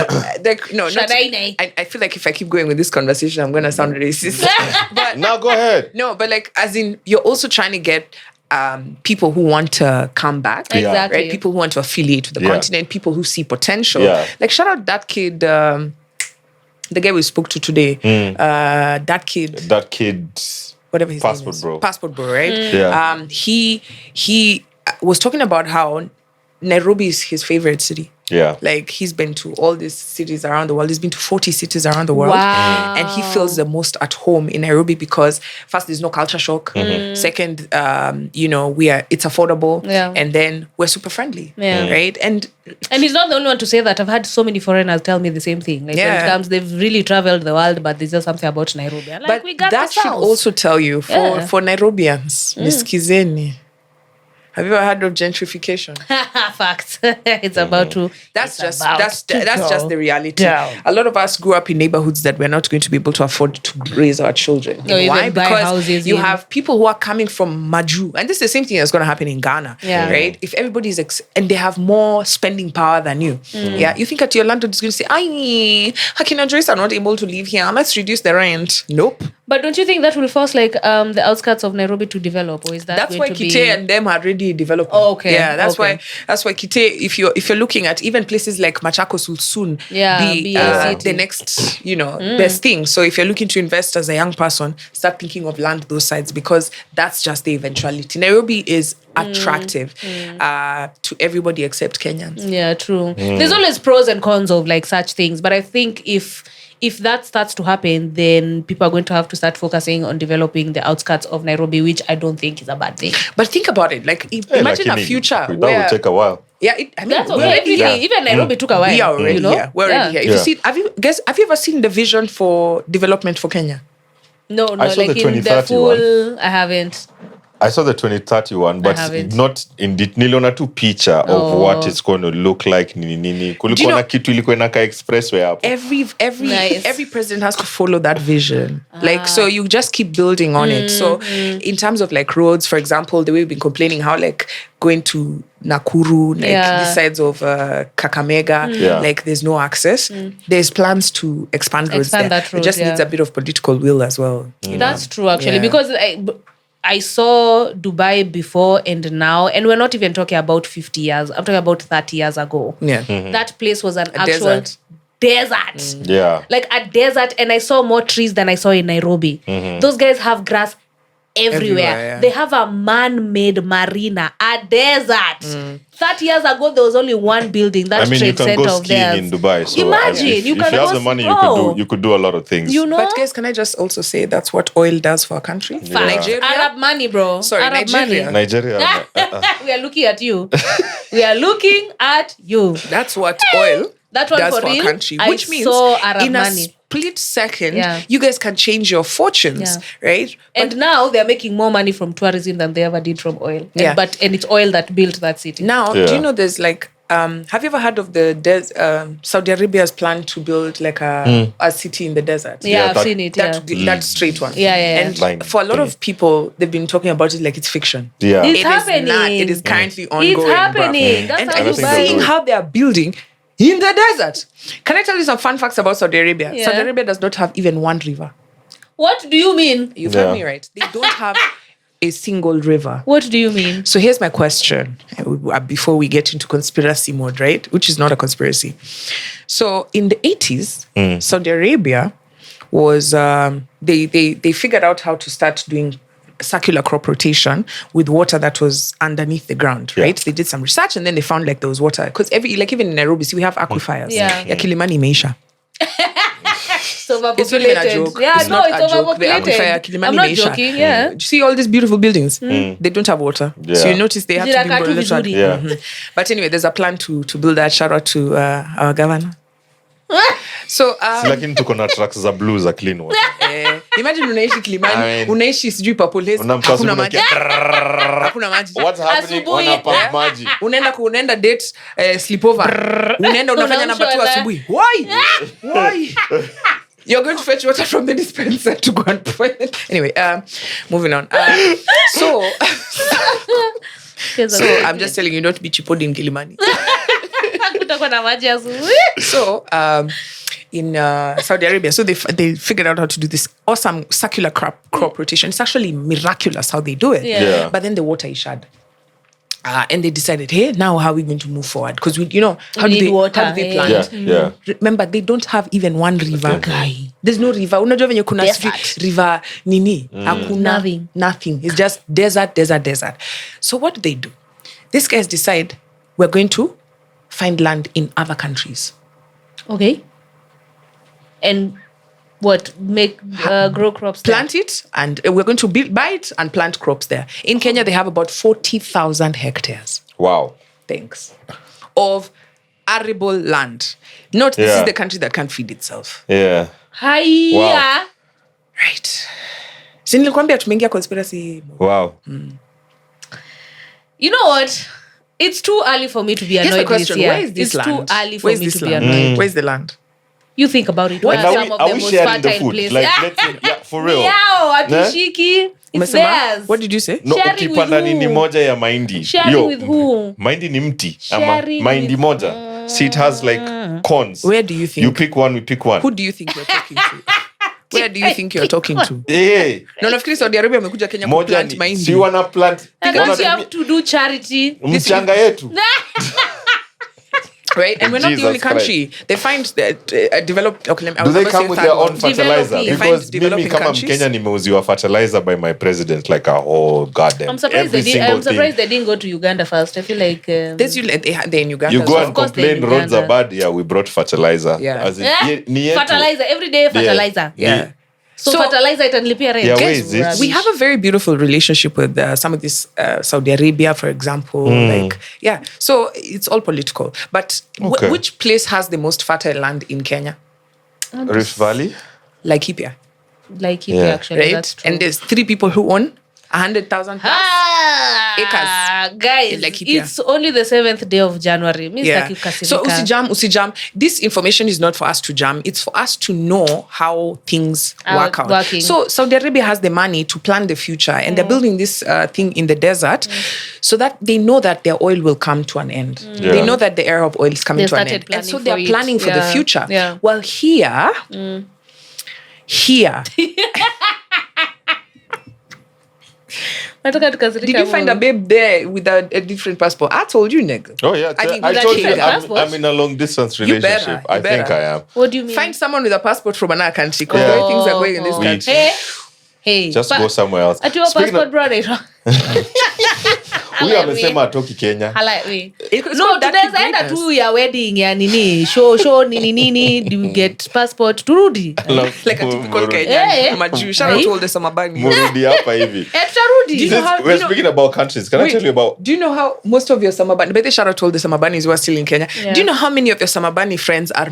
I feel like if I keep going with this conversation, I'm going to sound racist. But now go ahead. No, but like, as in, you're also trying to get people who want to come back, exactly. right? People who want to affiliate with the continent, people who see potential. Like, shout out that kid, the guy we spoke to today. That kid, whatever his name is. Passport Bro, right? He was talking about how Nairobi is his favorite city. Like, he's been to all these cities around the world. He's been to 40 cities around the world. Wow. And he feels the most at home in Nairobi because first, there's no culture shock. Second, it's affordable. And then we're super friendly. Right? And he's not the only one to say that. I've had so many foreigners tell me the same thing. Like when it comes, they've really traveled the world, but there's just something about Nairobi. I'm like, but we got that should also tell you for Nairobians, nisikizeni. Have you ever heard of gentrification? Facts. It's about to. That's just the reality. A lot of us grew up in neighborhoods that we're not going to be able to afford to raise our children. Why? Because you have people who are coming from Maju, and this is the same thing that's going to happen in Ghana, right? If everybody's and they have more spending power than you, you think at your landlord is going to say, "Ay, Hakina Joyce are not able to live here. Let's reduce the rent." Nope. But don't you think that will force like the outskirts of Nairobi to develop, or is that that's why Kite and them are already developing? Oh, okay. Yeah, that's why Kite. If you're looking at even places like Machakos will soon be the next best thing. So if you're looking to invest as a young person, start thinking of land those sides because that's just the eventuality. Nairobi is attractive to everybody except Kenyans. Yeah, true. There's always pros and cons of like such things, but I think if that starts to happen, then people are going to have to start focusing on developing the outskirts of Nairobi, which I don't think is a bad thing. But think about it. Like, imagine a future that will take a while. Yeah, that's okay. Even Nairobi took a while. We are already here. We're already here. If you see, have you ever seen the vision for development for Kenya? No, I saw like the in the full. I haven't. I saw the 2031, but not in niliona tu picture of what it's going to look like. Kulikuwa na kitu ilikuwa inaka expressway hapo. Every president has to follow that vision. Like, so you just keep building on it. So in terms of like roads, for example, the way we've been complaining how like going to Nakuru, like these sides of Kakamega, like there's no access. There's plans to expand roads there. That road, it just needs a bit of political will as well. That's true, actually, because I saw Dubai before and now, and we're not even talking about 50 years. I'm talking about 30 years ago. That place was an actual desert. Yeah. Like a desert, and I saw more trees than I saw in Nairobi. Those guys have grass everywhere. Yeah. They have a man-made marina, a desert. 30 years ago, there was only one building. That I mean, you trade can center go of skiing theirs. in Dubai. So Imagine, if you you can have go the money, bro. you could do a lot of things. You know? But guys, can I just also say that's what oil does for a country? Facts. Nigeria? Arab money, bro. Sorry, Arab Nigeria. money. Nigeria. We are looking at you. We are looking at you. That's what oil That one does for for real? a country. I Which means saw Arab in a money. split second, Yeah. you guys can change your fortunes, right? And now they're making more money from tourism than they ever did from oil. Yeah. And it's oil that built that city. Now, Yeah. do you know there's like have you ever heard of Saudi Arabia's plan to build like a city in the desert? Yeah, I've that- seen it. That straight one. Yeah. And Line for a lot thingy. of people, they've been talking about it like it's fiction. Yeah. It's It is happening. not. It is currently ongoing. It's happening. bruv. That's And how are you you think they'll seeing do it. how they are building in the desert? Can I tell you some fun facts about Saudi Arabia? Yeah. Saudi Arabia does not have even one river. What do you mean? You've heard Yeah. me right. They don't have a single river. What do you mean? So here's my question before we get into conspiracy mode, right? Which is not a conspiracy. So in the 80s, Saudi Arabia was, they figured out how to start doing circular crop rotation with water that was underneath the ground, Yeah. right? They did some research and then they found like there was water. Because even in Nairobi, see, we have aquifers. Yeah. Ya Kilimani imeisha. It's overpopulated. It's not even a joke. Yeah, It's no, not it's a joke. The overpopulated. aquifer Kilimani I'm not imeisha. joking, yeah. Do you see all these beautiful buildings? They don't have water. Yeah. So you notice they have to Zinakaa be tu literally. vizuri. Yeah. But anyway, there's a plan to build that. Shout out to our governor. So Lakini tuko na trucks za blue za clean water. imagine unaishi Kilimani, I mean, unaishi sijui Papolesi, Unamka hakuna asubuhi maji. Hakuna maji. What's happening? Asubuhi. Wanapump maji. Unaenda date sleepover. Unaenda unafanya namba 2 Unaamshwa asubuhi. Why? You're going to fetch water from the dispenser to go and pour it. Anyway, moving on. So I'm just telling you, don't be chipod in Kilimani. Kutakuwa na maji asubuhi. So in Saudi Arabia, so they figured out how to do this awesome circular crop rotation. It's actually miraculous how they do it. Yeah. But then the water is shad. And they decided, hey, now how are we going to move forward? Because how We do need they water, how do they yeah. plant? Yeah. Remember, they don't have even one river. Guy, there's no river. Unajua venye kuna Desert. river nini? Hakuna nothing. It's just desert. So what do? These guys decide we're going to find land in other countries. Okay. And what? Grow crops there? Plant it, and we're going to buy it and plant crops there. In Kenya, they have about 40,000 hectares. Wow. Thanks. Of arable land. Note this Yeah. is the country that can't feed itself. Yeah. Hiya. Wow. Right. Si nilikwambia tumeingia conspiracy. Wow. You know what? It's too early for me to be Here's annoyed the question. this year. Where is this it's land? too early for Where's me this to be land? annoyed. Where's the land? You think about it. Where And are are some of we the most sharing the fertile food? places? Like, yeah, for real. Meow, Ne? atishiki. It's Umesema? theirs. What did you say? No, Sharing with ukipanda who? nini moja ya mahindi. Sharing with who? Mahindi ni mti. Ama Sharing mahindi with- moja. See, it has like corns. Where do you think? You pick one, we pick one. Who do you think you're talking to? Where do you think you're talking to? Hey, No, nafikiri Saudi Arabia amekuja Kenya moja kuplant ni, mahindi. si wana plant. Don't you have to do charity? Mchanga yetu. Right? And we're not Jesus the only country. They find that developed... Okay, Do they come with their own fertilizer? Developing. Because They find mimi kama developing Mkenya nimeuziwa fertilizer by my president like a whole goddamn. I'm surprised every they single I'm surprised thing. they didn't go to Uganda first. I feel like There's usually they're in Uganda. You as go well. and course they're in complain roads are Uganda. bad. Yeah, we brought fertilizer. Yeah. As in, ni yetu. fertilizer every day fertilizer. Yeah. So, So- fertilizer itanilipia rent. Yeah, where Guess is it? rubbish. We have a very beautiful relationship with some of this Saudi Arabia, for example. So it's all political. But Okay. which place has the most fertile land in Kenya? Rift Valley. Laikipia, like it Yeah. actually. right? That's true. And there's 3 people who own 100,000 plus. Guys, Like Ikea. it's only the 7th day of January. Mi Yeah. sitaki kukasirika. So usijam. This information is not for us to jam. It's for us to know how things work out. Working. So Saudi Arabia has the money to plan the future, and they're building this thing in the desert, so that they know that their oil will come to an end. Yeah. They know that the era of oil is coming They to an started end, and so planning they're for it. planning for the Yeah. future. Yeah. Well, here. Nataka tukasirika Did you find a more. babe there with a different passport? I told you, nigga. Oh yeah, I think I that told she you had a passport. I'm in a long distance You better, relationship. you I think better. I am. What do you mean? Find someone with a passport from another country, because Yeah. the way things are going in this Oh. country. Hey, Hey, Just go somewhere else. At your Speaking passport, of- brother. Huyu amesema atoki Kenya. It's No, called that tunaweza enda greatness. tu ya wedding ya nini show nini do you get passport turudi Like a typical Murudi. Kenyan. Maju. Shout out Hey. to all the Samabani. Murudi hapa hivi. tutarudi you know how- We're speaking about countries. Can I tell you about... Do you know how most of your Samabani, but they shout out to all the Samabanis who are still in Kenya. Yeah. Do you know how many of your Samabani friends are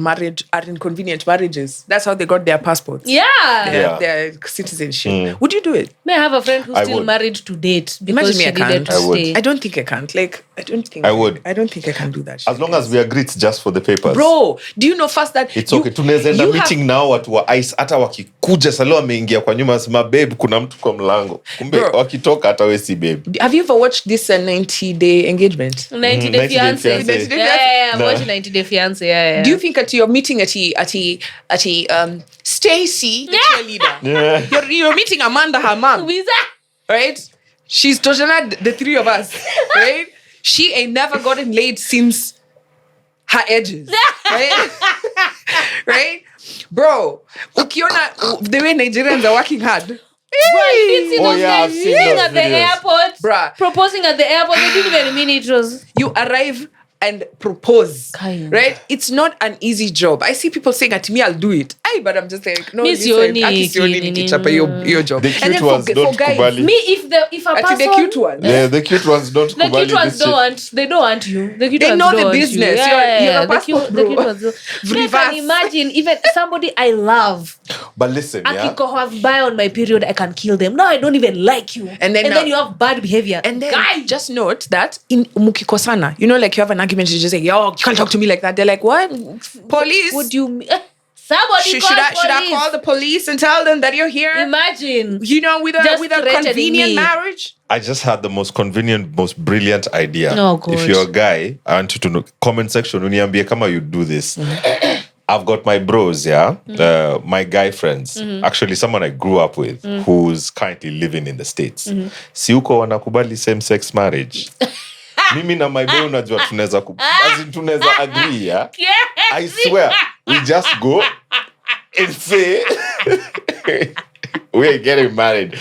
in convenient marriages? That's how they got their passports. yeah. Yeah. Their citizenship. Would you do it? May I have a friend who's I still would. married to date because Imagine me, she I can't. needed to I would. stay. I don't think I can't. Like, I don't think I would. I don't think I can do that shit. As long as we agree it's just for the papers. Bro, do you know first that It's okay. Tunaweza enda you meeting nao watu wa ICE hata wakikuja salio ameingia kwa nyuma asema babe kuna mtu kwa mlango. Kumbe Bro. wakitoka hata we si babe. have you ever watched this 90-day engagement? 90 Day 90 Day Fiancé. Fiancé. 90 Day Yeah, No. watch 90 Day Fiancé. Yeah. Do you think at your meeting at Stacy, the cheerleader, Yeah. you're meeting Amanda, her mom, right? She's Toshana, the three of us, right? She ain't never gotten laid since her edges, right? Right? Bro, ukiona the way Nigerians are working hard. Bro, you didn't see Oh, those yeah, guys I've seen meeting those at the videos. airport, Bruh. proposing at the airport. They didn't even mean it was. You arrive and propose, Kaya. right? It's not an easy job. I see people saying, "At me, I'll do it." But I'm just like, no, Miss listen, Yoni, aki sioni kini, nikichapa your job. The And cute then ones don't guys, kubali. Me, if a ati person, the cute ones, Yeah, the cute ones don't the kubali cute ones this shit. don't. They don't want you. The cute They ones know don't the want you. business. Yeah, You're a the passport cute bro. ones don't. Me, I Reverse. can imagine even somebody I love. But listen, yeah. Akiko by on my period, I can kill them. No, I don't even like you. And then you have bad behavior. And then Guy, just note that in mukikosana, you know, like you have an argument, you just say, "Yo, you can't talk to me like that." They're like, "What? Police? would you? Somebody should, call should I police. call the police and tell them that you're here? Imagine. You know, with Just a threatening convenient me. marriage." I just had the most convenient, most brilliant idea. Oh, God. If you're a guy, I want you to know, comment section, uniambie kama you do this. I've got my bros, yeah, my guy friends, actually someone I grew up with who's currently living in the States. Si uko wanakubali same-sex marriage. Mimi na my boy unajua tunaweza agree, yeah? I swear, we just go and say we're getting married.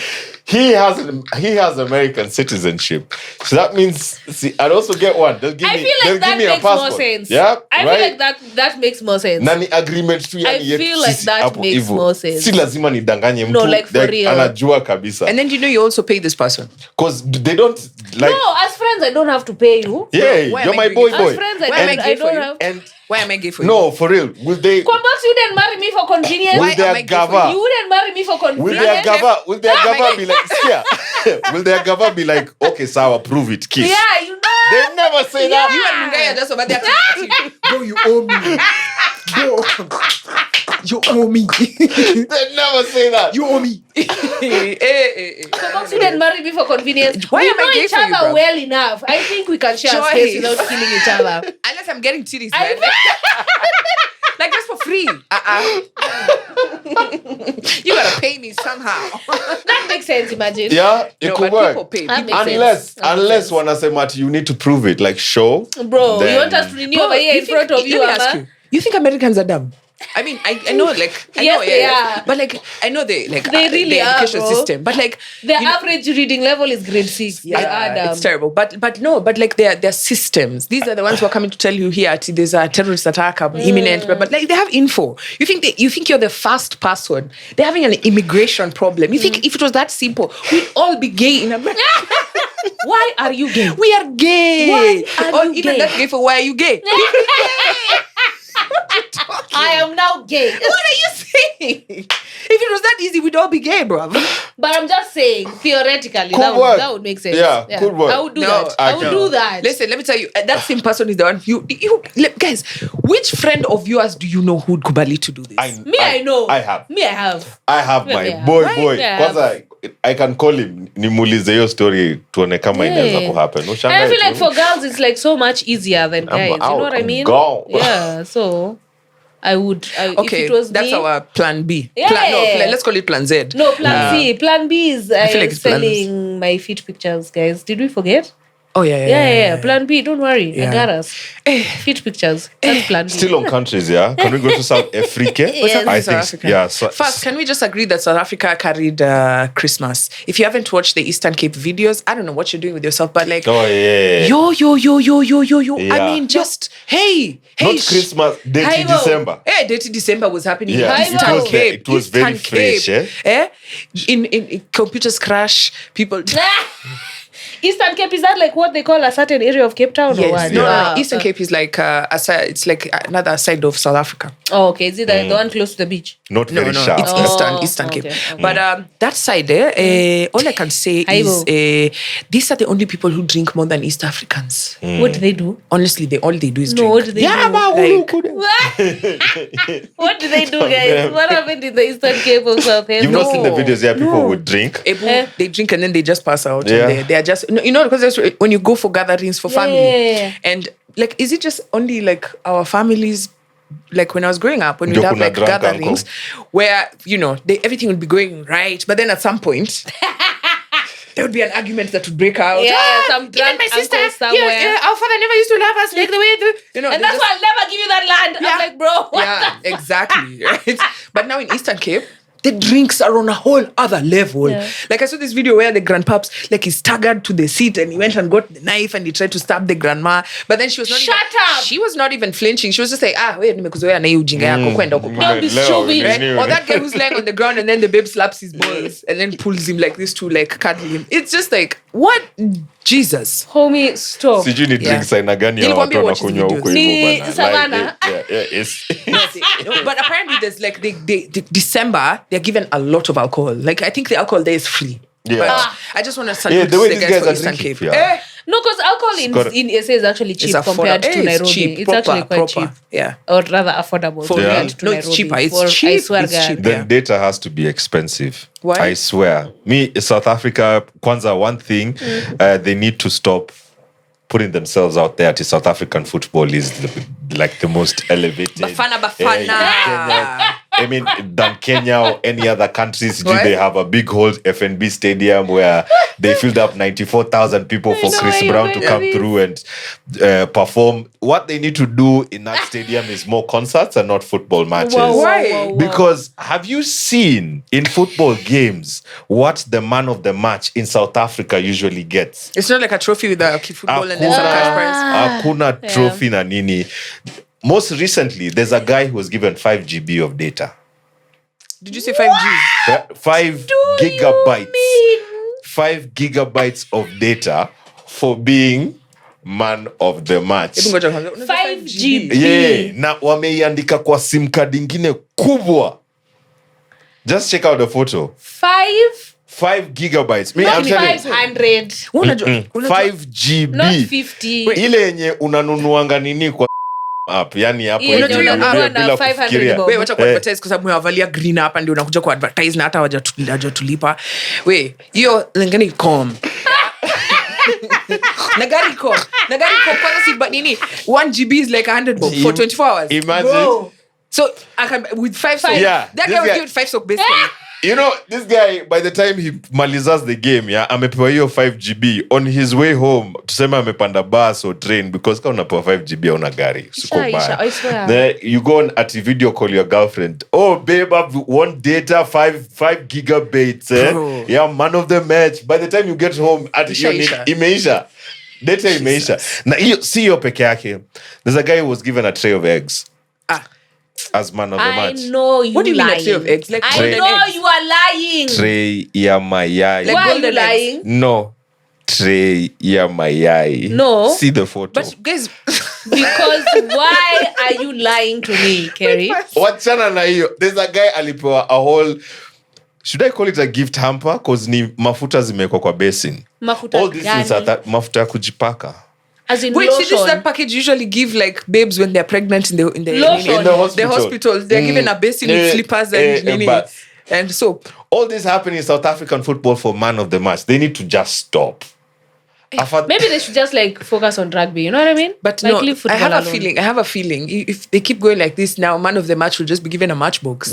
He has American citizenship, so that means I'd also get one. They'll give I me, feel they'll like that give me a makes more passport. sense. Yeah, I right? feel like that makes more sense. Nani agreement tu I yani yetu feel like sisi that hapo makes hivyo. more sense. Si lazima nidanganye mtu. No, like for real. Anajua kabisa. And then you know you also pay this person. Because they don't like. No, as friends, I don't have to pay you. Yeah, Why you're am I my doing boy it? boy. As friends, Why am I I gay for don't you? have. And Why am I gay for you? no, for real. Will they? Combox, you didn't marry me for convenience. Why Will their am I gay for gava? You wouldn't marry me for Will convenience. their gava be like? Yeah. Will their gava be like? Okay, sawa, prove it, kiss. Yeah, you know. They never say that. You and Mungai are just over there. Bro, you owe me. Bro, you owe me. They never say that. You owe me. Combox, you didn't marry me for convenience. Why we am I know gay each for you, other bro? well enough. I think we can share Joy. space without killing each other. Unless I'm getting titties, I man. Like that's for free. You gotta pay me somehow. That makes sense, imagine. Yeah, it No, could but work. people pay. That People makes pay. sense. Unless wanasema ati you need to prove it, like show. Bro, then- you want us to renew Bro, over here you in front think- of you, let me ask Amma? you. You think Americans are dumb? I mean, I know, like, I Yes, know, they yeah, are. but like, I know they really the are, education bro. system, but like, The you know, average reading level is grade 6. Yeah, Adam. it's terrible. But like their systems. These are the ones who are coming to tell you here there's a terrorist attack imminent. But like they have info. You think you're the first person. They're having an immigration problem. You think if it was that simple, we'd all be gay in America. Why are you gay? We are gay. Why are Or you even gay? that gay for why are you gay? I am now gay. What are you saying? If it was that easy, we'd all be gay, bro. But I'm just saying, theoretically, Could work. that would make sense. Yeah, could work. I would do No, that. I would I do that. Listen, let me tell you, that same person is the one. You guys, which friend of yours do you know who'd kubali to do this? I know. I have. Me, I have. I have my Yeah. boy. Yeah. Kwanza, I can call him. Nimulize hiyo story tuone kama inaweza kuhappen. And I feel like for girls, it's like so much easier than guys. You know what I I'm mean? gone. Yeah. So I would. Okay, if it was that's me, our plan B. Yeah. Let's call it plan Z. No, plan C. Plan B is feel like it's plan- selling my feet pictures, guys. Did we forget? Oh, yeah. Yeah. Plan B, don't worry. I Yeah. got us. Fit pictures. That's Plan B. Still on countries, yeah? Can we go to South Africa? Yes. I South think, Africa. First, can we just agree that South Africa carried Christmas? If you haven't watched the Eastern Cape videos, I don't know what you're doing with yourself, but like, Oh, yeah. yo. Yeah. I mean, just, hey. Not Christmas, dirty Hi-mo. December. Hey, dirty December was happening Yeah, in it Eastern was Cape. it was very Eastern fresh, Cape. In computers crash, people. Eastern Cape, is that like what they call a certain area of Cape Town or Yes. what? No. Eastern Cape is like it's like another side of South Africa. Oh, okay. Is it the one close to the beach? Not No, very sharp. it's Oh, Eastern Cape. okay. But that side there, all I can say is these are the only people who drink more than East Africans. What do they do? Honestly, all they do is No, drink. what do they do? Like, What do they do, guys? What happened in the Eastern Cape of South Africa? You've not seen the videos where people would drink? they drink and then they just pass out. Yeah. And they are just because when you go for gatherings for family, Yeah. and like, is it just only like our families? Like when I was growing up, when we'd Ndio have kuna like drunk gatherings where everything would be going right, but then at some point there would be an argument that would break out. Yeah, some even drunk my sister, uncle somewhere. our father never used to love us like the way And that's why I'll never give you that land. Yeah. I'm like, bro, what yeah, exactly. Right? But now in Eastern Cape, the drinks are on a whole other level. Yeah. Like I saw this video where the grandpaps, like he staggered to the seat and he went and got the knife and he tried to stab the grandma. But then she was not Shut up! She was not even flinching. She was just like, wait, nimekuzoea na hii ujinga yako, kwenda huko." Don't be stupid. Right? Or that guy who's lying on the ground and then the babe slaps his balls and then pulls him like this to like cuddle him. It's just like, what? Jesus. Homie, stop. Sijui ni drinks aina gani ya Nilikwambia watu watch the wanakunywa huko videos. hivyo Ni bana. savannah. It's But apparently there's like the December, they're given a lot of alcohol. Like I think the alcohol there is free. Yeah. But I just want to salute the way the these guys guys for are Eastern drinking, Cape. yeah. No, because alcohol in SA is actually cheap compared to It's Nairobi. cheap, It's proper, actually quite proper. cheap. Yeah. Or rather affordable compared to No, Nairobi. it's cheaper. It's For- cheap. I swear, It's God. cheap. Then Yeah. data has to be expensive. Why? I swear. Me, South Africa, Kwanzaa, one thing, they need to stop putting themselves out there to South African football is like the most elevated. Bafana. Kenya. I mean, than Kenya or any other countries, What? they have a big old FNB stadium where they filled up 94,000 people for know Chris where Brown you're to going come with through and perform. What they need to do in that stadium is more concerts and not football matches. Why? Because have you seen in football games what the man of the match in South Africa usually gets? It's not like a trophy with a football and then some cash prize. Hakuna trophy na nini. Most recently, there's a guy who was given 5 GB of data. Did you say 5G? 5 gigabytes. 5 gigabytes of data for being man of the match. 5G. Yeah, na wameiandika kwa sim card ingine kubwa. Just check out the photo. 5 gigabytes. Me, I'm telling you. 500. 5 GB. Not 50. Ile yenye unanunuanga nini kwa app, yani hapo Hiyo hivi ndio unanunua unanunua na bila 500 kufikiria. bob. We wacha kuadvertise kwa sababu wavalia green hapa ndio unakuja kuadvertise na hata hawajatulipa. We, hiyo ngani com. Nagari com kwanza si nini 1 GB is like 100 bob for 24 hours. Imagine. Bro. So I can with 5 sock. Yeah, That this guy was guy- given 5 sock basically. You know, this guy, by the time he malizas the game, yeah, amepewa hiyo 5 GB. On his way home, tuseme amepanda bus or train, because kama unapewa 5 GB hauna gari. Siko Isha, baya. I swear. Then you go on at video call your girlfriend. Oh, babe, I've want data 5 gigabytes. Bro. Yeah, man of the match. By the time you get home, at Isha. imeisha. Data imeisha. Na hiyo si hiyo peke yake. There's a guy who was given a tray of eggs as man of the I match. know you What do you mean a lying. tray of eggs? Like I golden know eggs? you are lying. Tray ya mayai. Like Why are you golden eggs. lying? No. Tray ya mayai. No. See the photo. But guys, Because why are you lying to me, Kerry? Wachana na hiyo. There's a guy alipewa a whole, should I call it a gift hamper? Cause ni mafuta zimewekwa kwa basin. Mafuta All these things are gani? that mafuta ya kujipaka. As in wait, so this is lotion. that package usually give like babes when they're pregnant in the Lotion. In the hospital. the hospitals. They're given a basin with slippers and nini but and soap. all this happening in South African football for man of the match. They need to just stop. Maybe they should just like focus on rugby. You know what I mean? But like, no, leave I football have alone. I have a feeling if they keep going like this now, man of the match will just be given a matchbox.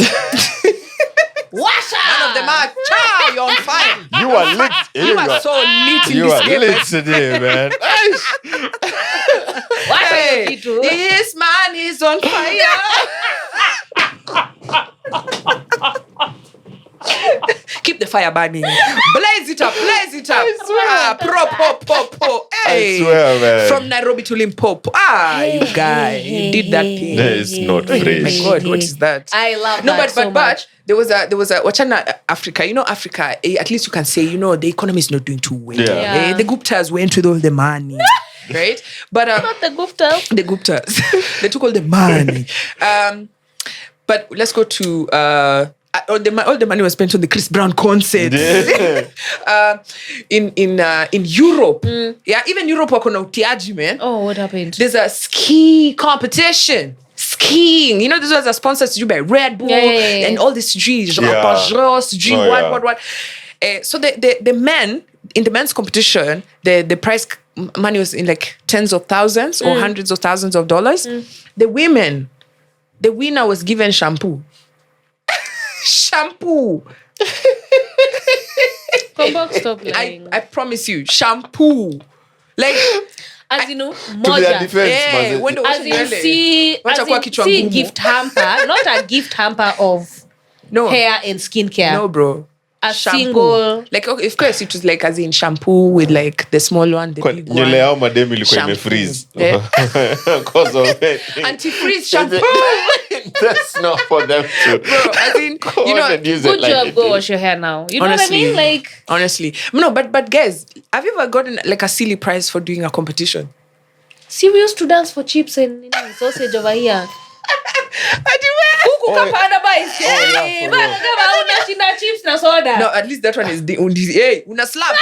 Washa! None of them are. Cha, you're on fire. You are lit. You are so lit in You this are game. lit today, man. Washa Hey, your kitu. this man is on fire. Keep the fire burning. Blaze it up. I swear. Pro. Hey. I swear, man. From Nairobi to Limpopo. You guy. You did that thing. That is not Oh my fresh. God, what is that? I love No, that but so much. there was a Wachana Africa. You know, Africa, at least you can say, the economy is not doing too well. Yeah. Yeah. The Guptas went with all the money. Right? But Not the Gupta. the Guptas. They took all the money. But let's go to all the money was spent on the Chris Brown concert. Yeah. In Europe. Yeah, even Europe wako na utiaji, man. Oh, what happened? There's a ski competition. Skiing. This was a sponsored by Red Bull Yeah. and all this G's. Yeah. What. So the men, in the men's competition, the prize money was in like tens of thousands or hundreds of thousands of dollars. The women, the winner was given shampoo. Shampoo. Come back, stop lying. I promise you, shampoo. Like, As you know, To their moja. defense, man. when the As in, Wacha kuwa kichwa see ngumu. gift hamper, not a gift hamper of no, hair and skincare. no, bro. A Shampoo. single. Like, okay, of course, it was like as in shampoo with like the small one, the big Nywele one. yao madem ilikuwa Shampoo. imefreeze. Yeah. Because of it. Anti-freeze shampoo. That's not for them to Bro, as in, go on and use Good it like job, it go is. wash your hair now. You know Honestly. what I mean? Like, Honestly. No, but guys, have you ever gotten like a silly prize for doing a competition? see, we used to dance for chips and sausage over here. Huku kapanda bike. yeah, for real. Kama unashinda chips na soda. No, at least that one is hey, una slap.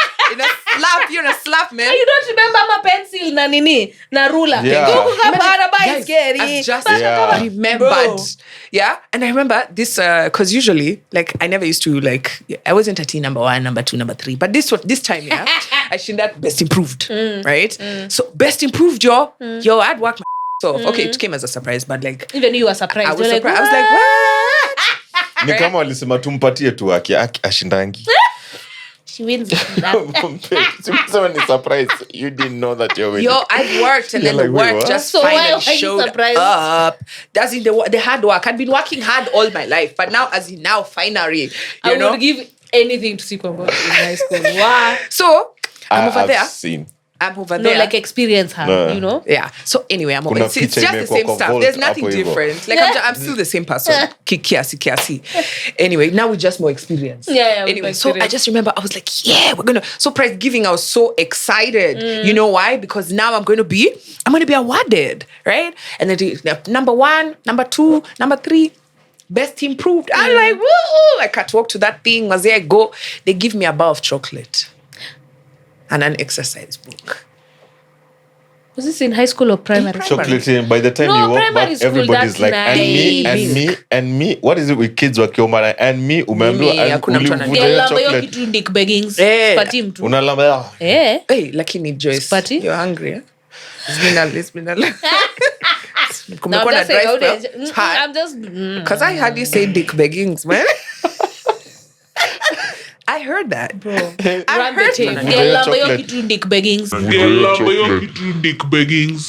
You're a slap, man. You don't remember my pencil na nini na ruler. Yeah. Huku kapanda bike Guys, scary. I've just Yeah. remembered. Bro. Yeah. And I remember this because usually, like, I never used to like I wasn't a teen number 1, number 2, number 3. But this time, yeah, I should that best improved. Right? So best improved, yo, I'd work my off. Okay, it came as a surprise, but like Even you were surprised. I was You're surprised. I was like, what? Ni kama walisema tumpatie tu ashindangi. she wins that. Someone is surprised. You didn't know that you're winning. Yo, I worked and then You're the like, wait, work what? just So why finally are you showed surprised? up. That's in the hard work. I'd been working hard all my life, but now as in now finally, I would give anything to see Kwamba in high school. Wow. So I'm over I've there. seen. I'm over No, there. like experience her, No. you know? Yeah. So anyway, I'm over. Kuna It's just picha the imewekwa same kwa stuff. vault There's nothing hapo hivyo. different. Like I'm still the same person. Kiasi. Anyway, now with just more experience. Yeah, with Anyway, more so I experience. just remember I was like, yeah, we're gonna. So prize giving, I was so excited. You know why? Because now I'm going to be awarded, right? And then number 1, number 2, number 3. Best improved. I'm like, woo! I can't walk to that thing. As I go, they give me a bar of chocolate and an exercise book. Was this in high school or primary? Chocolate, by the time No, you walk primary back, school, everybody's that's like, nice. and me. What is it with kids wakiomana? And me, umeambiwa, Mimi, hakuna mtu ulivuja They love your chocolate. kitu Nick Beggings. Eh. Spati mtu. Unalamba. Eh. Hey, lakini Joyce, Spati? you're hungry, eh? It's been a No, Kumekuwa I'm na just saying, dry how spell. they- It's hard. I'm just. Because I heard you say dick beggings, man. I heard that. Bro. I Run the heard tape. that. They love your Chocolate. kitu Nick Beggings. Dick beggings.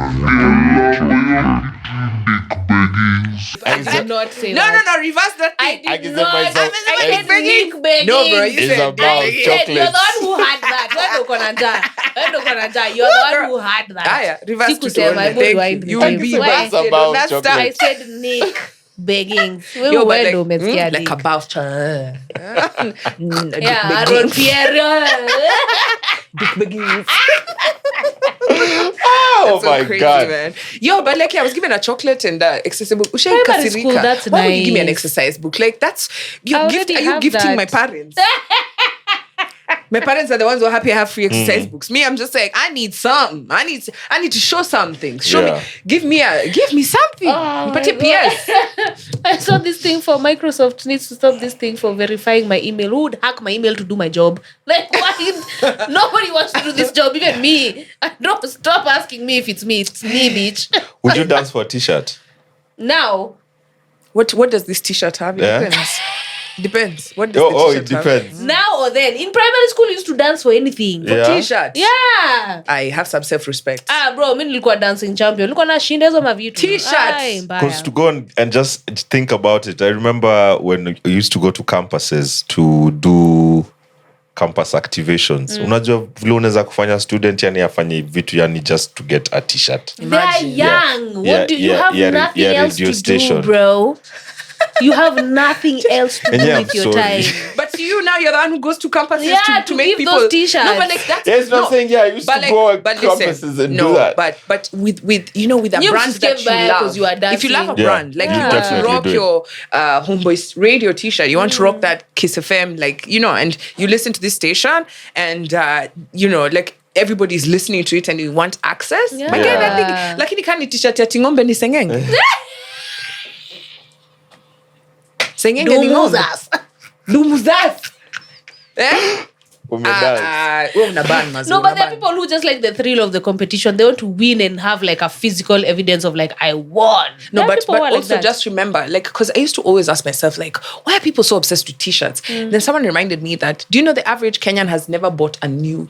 I did not say No, that. reverse that I thing. did I can not. say myself. I said Nick Beggings. No, bro, you It's said about dick You're the chocolates. one who had that. Wewe ndo kona njaa. You're the one who had that. Aya, reverse to Sikusema, tuone. hebu Thank rewind you. the You'll be tape. Why? It's about That's chocolate. I said Nick Beggings. Wewe Yo, but wewe ndo like, umesikia like Nick. about Yeah, Aaron Pierre. dick beggings. Oh So my crazy, God. man. Yo, but like I was given a chocolate and accessible. Primary school, that's Why would you give me an nice. exercise book? Like that's you I gift. already Are you have gifting that. my parents? My parents are the ones who are happy I have free exercise books. Me, I'm just like, I need something. I need to show something. Show Yeah. me. Give me something. Oh But my PS. I saw this thing for Microsoft needs to stop this thing for verifying my email. Who would hack my email to do my job? Like, why? Nobody wants to do this job, even me. Don't stop asking me if it's me. It's me, bitch. Would you dance for a t-shirt? Now, What does this T-shirt have? It Yeah. depends. Depends. What does Oh, the it t-shirt have? depends. Now or then. In primary school, you used to dance for anything. Yeah. T-shirt. Yeah. I have some self-respect. Bro, mi nilikuwa dancing champion. Nilikuwa nashinda hizo mavitu. T-shirts. Ai, mbaya. Because to go and just think about it, I remember when I used to go to campuses to do campus activations. Unajua vile unaweza kufanya student yani afanye vitu yani just to get a t-shirt. They are young. What do you have nothing else radio to station. do, bro? You have nothing else to do Yeah, with I'm your sorry. time. But you now, you're the one who goes to campuses Yeah, to to make give people those t-shirts. No, but like that's Yes, I'm saying, yeah, I used to go at campuses and do that. But with you know, with a You brand just came that by you 'cause love. you are If you love a dancing. brand, like You you want to definitely rock do it. your Homeboys radio t-shirt, you want to rock that Kiss FM, like, you know, and you listen to this station and you know, like everybody's listening to it and you want access. Yeah. But again, I think lakini kani t-shirt ya Tingombe ni sengenge. Sengenge ni ngombe. Dumuzas. Eh? Umedance. Wewe unaban mazuri. No, but there are people who just like the thrill of the competition. They want to win and have like a physical evidence of like, I won. No, There are but people who are like also that. just remember, like, because I used to always ask myself, like, why are people so obsessed with t-shirts? Then someone reminded me that, do you know the average Kenyan has never bought a new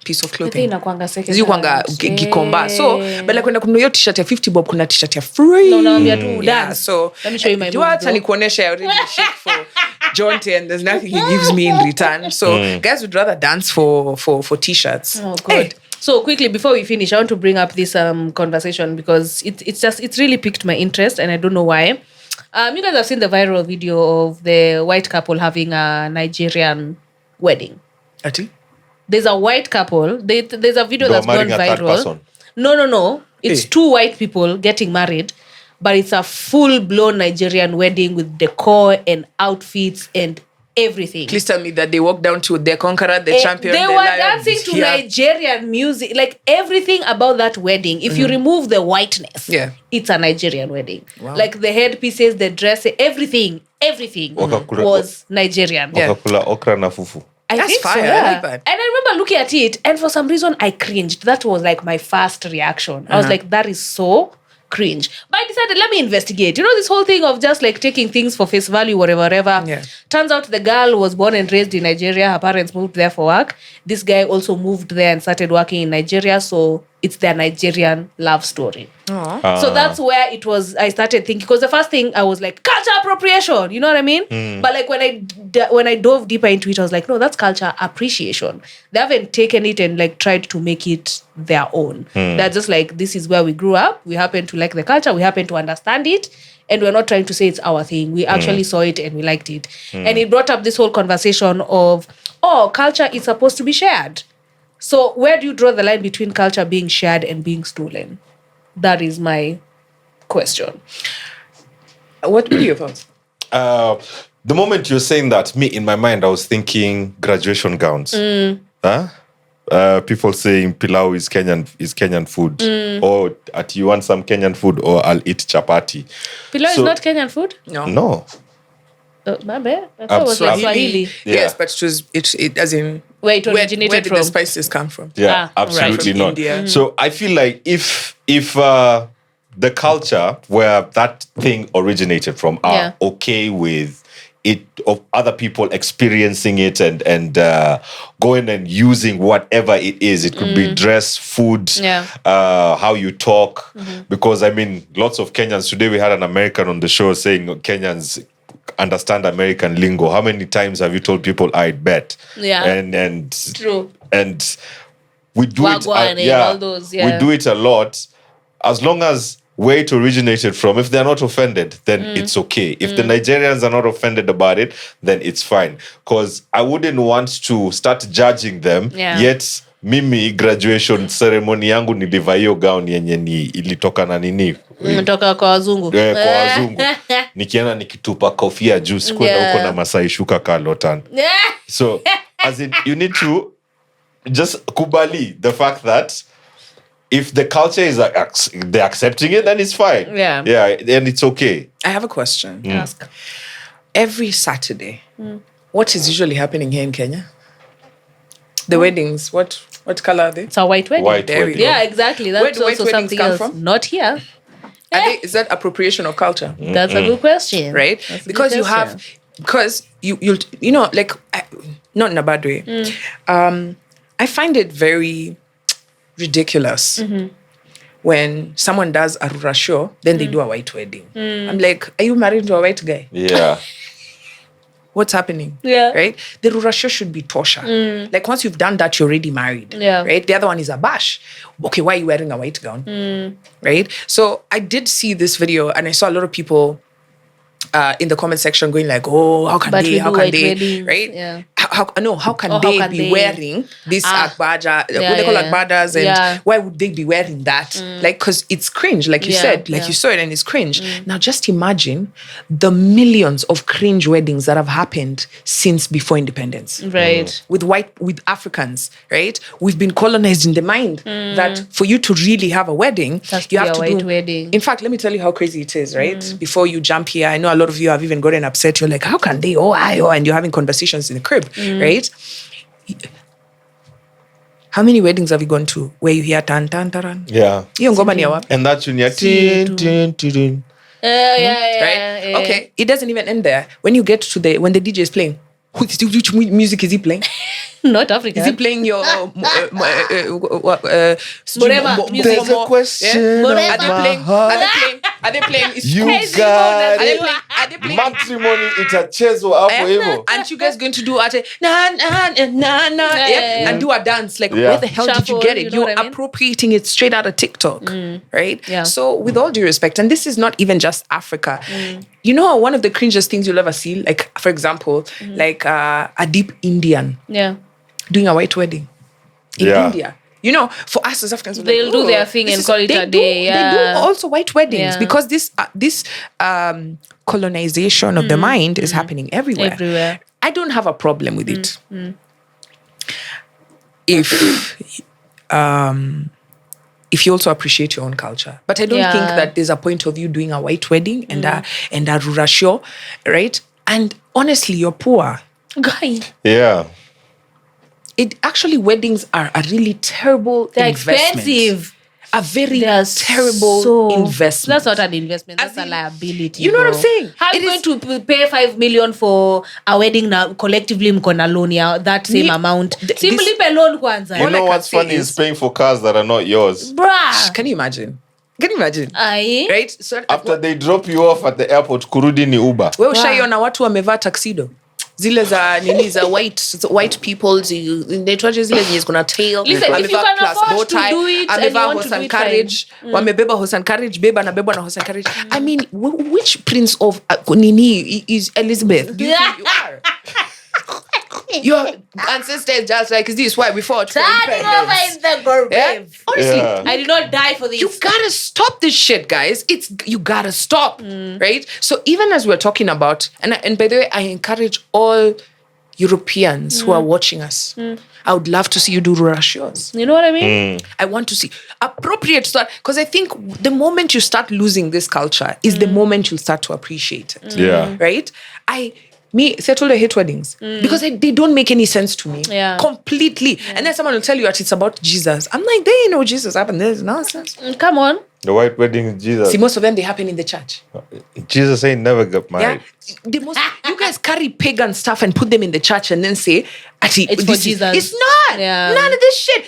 piece of I think clothing? inakuanga second Zikwanga hand. gikomba. So, Yeah. but like when kuna hiyo t-shirt ya 50 bob, kuna t-shirt ya free. No, naambia tu Yeah, dance. so Let me show you my do moves, hata bro. nikuonesha I already shake for Jonte and there's nothing he gives me in return. So guys would rather dance for t-shirts. Oh God. Hey, So quickly before we finish, I want to bring up this conversation because it's really piqued my interest and I don't know why. You guys have seen the viral video of the white couple having a Nigerian wedding. Ati? There's a white couple. There's a video They were that's gone marrying a third viral. person. No. It's Hey. two white people getting married, but it's a full-blown Nigerian wedding with decor and outfits and everything. Please tell me that they walked down to the conqueror, the champion. They the were lion. dancing to Yeah. Nigerian music, like everything about that wedding. If you remove the whiteness, Yeah. it's a Nigerian wedding. Wow. Like the headpieces, the dress, everything Wakakula- was Nigerian. Yeah. Wakakula okra na fufu. I That's think so, fire. I yeah. like that. And I remember looking at it, and for some reason I cringed. That was like my first reaction. I was like, that is so cringe. But I decided, let me investigate. You know, this whole thing of just like taking things for face value, whatever. Yeah. Turns out the girl was born and raised in Nigeria. Her parents moved there for work. This guy also moved there and started working in Nigeria. So it's their Nigerian love story. So that's where it was. I started thinking, because the first thing I was like, culture appropriation. You know what I mean? But like when I dove deeper into it, I was like, no, that's culture appreciation. They haven't taken it and like tried to make it their own. They're just like, this is where we grew up. We happen to like the culture. We happen to understand it. And we're not trying to say it's our thing. We actually saw it and we liked it. And it brought up this whole conversation of, culture is supposed to be shared. So where do you draw the line between culture being shared and being stolen? That is my question. What were your thoughts? The moment you're saying that, me in my mind, I was thinking graduation gowns. People saying pilau is Kenyan food, or you want some Kenyan food, or I'll eat chapati. Pilau is So- not Kenyan food? No, My bad. I thought it was like Swahili. Yeah. Yes, but it as in Where it originated where did from. the spices come from? yeah, Ah, absolutely right. not. From India. So I feel like if the culture where that thing originated from are Yeah. okay with it, of other people experiencing it and going and using whatever it is, it could be dress, food, Yeah. how you talk. Because I mean, lots of Kenyans today. We had an American on the show saying Kenyans understand American lingo. How many times have you told people I bet? Yeah. And True. and we do Wagwan and all those, yeah. we do it a lot. As long as where it originated from, if they're not offended, then it's okay. If the Nigerians are not offended about it, then it's fine. Because I wouldn't want to start judging them, Yeah. yet mimi graduation ceremony yangu nilivaa hiyo gown yenye ilitoka na nini Umetoka kwa wazungu. kwa wazungu, nikienda nikitupa kofia juu sikuenda Yeah. huko na Masai shuka Lotan. So as in, you need to just kubali the fact that if the culture is they're accepting it, then it's fine. Yeah. And it's okay. I have a question. Ask. Every Saturday, what is usually happening here in Kenya? The weddings. What color are they? It's a white wedding. White There we wedding. go. Yeah, exactly. Where That's do white also weddings something come else. from? Not here. Is that appropriation of culture? That's a good question. Right? That's a good Because you question. have because you'll like not in a bad way. I find it very ridiculous when someone does a Rura show, then they do a white wedding. I'm like, are you married to a white guy? Yeah. What's happening? Yeah. Right? The Rura show should be tosha. Like once you've done that, you're already married. Yeah. Right? The other one is a bash. Okay, why are you wearing a white gown? Right? So I did see this video and I saw a lot of people in the comment section going like, oh, how can But they? we How do can white they? weddings, Right? yeah. How can Or how they can be they? wearing this agbaja? Yeah, What they call yeah. agbadas, and Yeah. why would they be wearing that? Like, because it's cringe, like you Yeah, said, like yeah. you saw it and it's cringe. Now, just imagine the millions of cringe weddings that have happened since before independence. Right. With Africans, right? We've been colonized in the mind that for you to really have a wedding, has to you be have a to white do. wedding. In fact, let me tell you how crazy it is, right? Before you jump here, I know a lot of you have even gotten upset. You're like, how can they? And you're having conversations in the crib, right? How many weddings have you gone to where you hear tan tan taran? Yeah. Hiyo ngoma ni ya wapi? And that's when you're tin, tin, tin, tin. Right? Okay, it doesn't even end there. When you get to when the DJ is playing, which music is he playing? Not African. Is he playing your Morema music. There's a question Morema. of my heart. Are they playing? You Crazy got Are they it. playing? Are they playing? Matrimony itachezwa hapo hivyo. Aren't you guys going to do na na na na yeah. and do a dance? Like, Yeah. where the hell did you Shuffle, get it? you know You're what I mean? appropriating it straight out of TikTok, right? Yeah. So, with all due respect, and this is not even just Africa. You know, one of the cringest things you'll ever see, like for example, like a deep Indian Yeah. doing a white wedding in Yeah. India. You know, for us as Africans, we're They'll like, do "Oh, their thing this and is-" call it they a do- day, They yeah. do also white weddings Yeah. because this colonization of the mind is happening everywhere. Everywhere. I don't have a problem with it. If you also appreciate your own culture, but I don't Yeah. think that there's a point of you doing a white wedding and a Rura show, right? And honestly, you're poor. Guy. Yeah. It actually, weddings are a really terrible They're investment. expensive. A very They are terrible investment. That's not an investment. That's As a in- liability. You know what I'm bro. saying? How are It you is- going to pay 5 million for a wedding now? Collectively, mkona loan ya that same Me- amount. th- Simlipe loan kwanza. You All I know can what's say funny is- is paying for cars that are not yours. Bruh. Can you imagine? Can you imagine? Aye. Right? So After they drop you off at the airport, kurudi ni Uber. we ushaiona watu wamevaa tuxedo zile za nini za white people inaitwaje zile zenye ziko na tail. Listen, if you Amevaa can plus afford bow to tie, do it and amevaa you want horse to and do it carriage, wamebeba horse and carriage, beba anabebwa na horse and carriage. I mean, which prince of nini is Elizabeth? Do you think you are? Your ancestor is just like this. Why we fought for Turning over independence. in the grave. Yeah? Honestly, Yeah. I did not die for this. you gotta stop this shit, guys. You gotta stop, right? So even as we're talking about, and by the way, I encourage all Europeans who are watching us. I would love to see you do Rura shows. You know what I mean? I want to see appropriate stuff because I think the moment you start losing this culture is the moment you'll start to appreciate it. Yeah. Right? I told I hate weddings because they don't make any sense to me. Yeah. Completely. And then someone will tell you that it's about Jesus. I'm like, they ain't know Jesus happened. There's nonsense. Come on. The white wedding is Jesus. See, most of them, they happen in the church. Jesus ain't never got Yeah. married. You guys carry pagan stuff and put them in the church and then say, It's for Jesus. It's not. Yeah. None of this shit.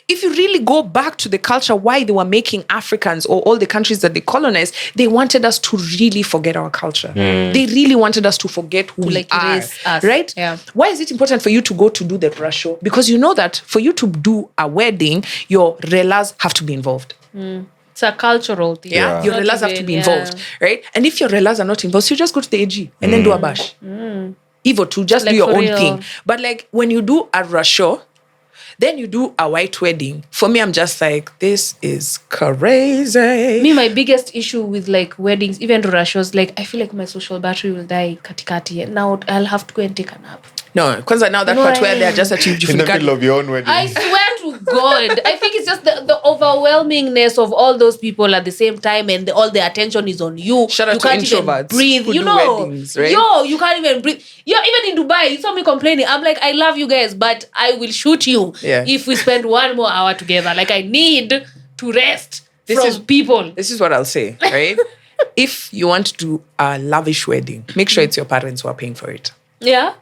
If you really go back to the culture, why they were making Africans or all the countries that they colonized, they wanted us to really forget our culture. They really wanted us to forget who we are. erase us. Right? Yeah. Why is it important for you to go to do the Rura show? Because you know that for you to do a wedding, your relas have to be involved. It's a cultural thing. Yeah, your Not relas have to even, be yeah. involved, right? And if your relas are not involved, so you just go to the AG and then do a bash. Evo to just Like do your for own real. thing. But like when you do a Russia, then you do a white wedding. For me, I'm just like, this is crazy. Me, my biggest issue with like weddings, even Rurashos, like I feel like my social battery will die katikati. And now I'll have to go and take a nap. No, because now that No, part I- where they're just at you, In the middle of your own wedding. I swear to God, I think it's just the overwhelmingness of all those people at the same time, and all the attention is on you. Shout out you to can't introverts even breathe. who You do know, weddings, right? yo, you can't even breathe. Yo, even in Dubai, you saw me complaining. I'm like, I love you guys, but I will shoot you if we spend 1 more hour together. Like I need to rest from people. This is what I'll say, right? if you want to do a lavish wedding, make sure it's your parents who are paying for it. Yeah.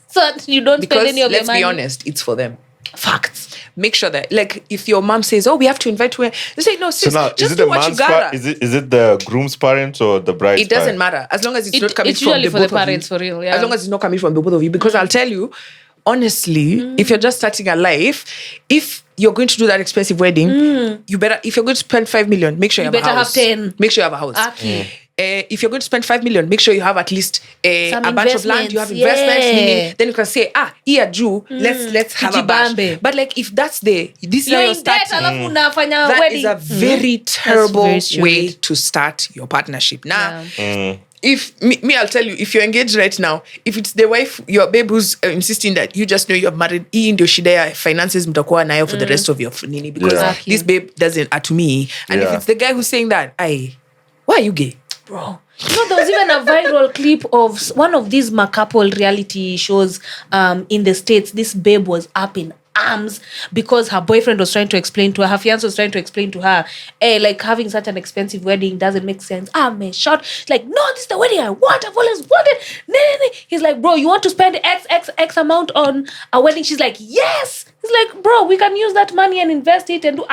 So that you don't Because spend any of your let's money. be honest, it's for them. Facts. Make sure that, like, if your mom says, "Oh, we have to invite her," you say, "No, sis, So now, just is it do the what you man's gotta." is it the groom's parents or the bride's It doesn't parents? matter as long as it's not coming It's from usually the for the both of you. parents, for real, yeah. As long as it's not coming from the both of you, because I'll tell you, honestly, if you're just starting a life, if you're going to do that expensive wedding, you better. If you're going to spend 5 million, make sure you, You have a better have house. 10. Make sure you have a house. Okay. If you're going to spend 5 million, make sure you have at least a Some bunch of land. You have investments, investments, yeah. meaning then you can say, here, Jew, let's have a bash. Kijibambe. But like, if that's this is how You're you're in debt, starting. alafu unafanya That wedding. is a very terrible very stupid. way to start your partnership. Now, Yeah. if me, I'll tell you, if you're engaged right now, if it's the wife, your babe who's insisting that you just know you're married, hii ndio shida ya finances mtakuwa nayo for the rest of your nini, because Yeah. Exactly. this babe doesn't to me. And if Yeah. it's the guy who's saying that, why are you gay? Bro. You know, there was even a viral clip of one of these couple reality shows in the States. This babe was up in arms because her boyfriend was trying to explain to her, fiance was trying to explain to her, hey, like having such an expensive wedding doesn't make sense. I'm short. She's like, no, this is the wedding I want. I've always wanted. He's like, bro, you want to spend X amount on a wedding? She's like, yes. He's like, bro, we can use that money and invest it and do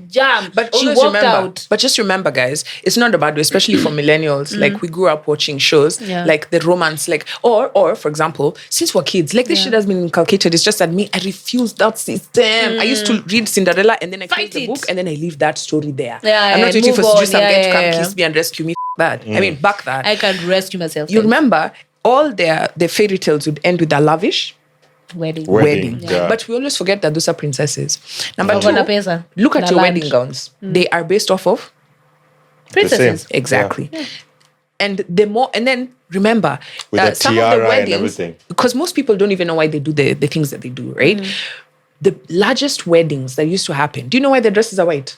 jam. But she always walked remember, out. But just remember, guys, it's not about, especially for millennials. Like, we grew up watching shows, Yeah. like the romance, like, or for example, since we're kids, like this shit has been inculcated. It's just that me, I refuse that system. I used to read Cinderella and then I close Fight the it. book and then I leave that story there. Yeah, I'm not yeah, waiting for move on. some guy to come Yeah. kiss me and rescue me. That. I mean, back that. I can rescue myself. You remember all the fairy tales would end with a lavish wedding. wedding. Yeah. But we always forget that those are princesses. Number Wako na two, pesa. look at Na your land. wedding gowns. They are based off of Princesses. same. exactly. And the more, and then remember With that the some of the tiara and weddings, everything. because most people don't even know why they do the things that they do, right? The largest weddings that used to happen. Do you know why the dresses are white?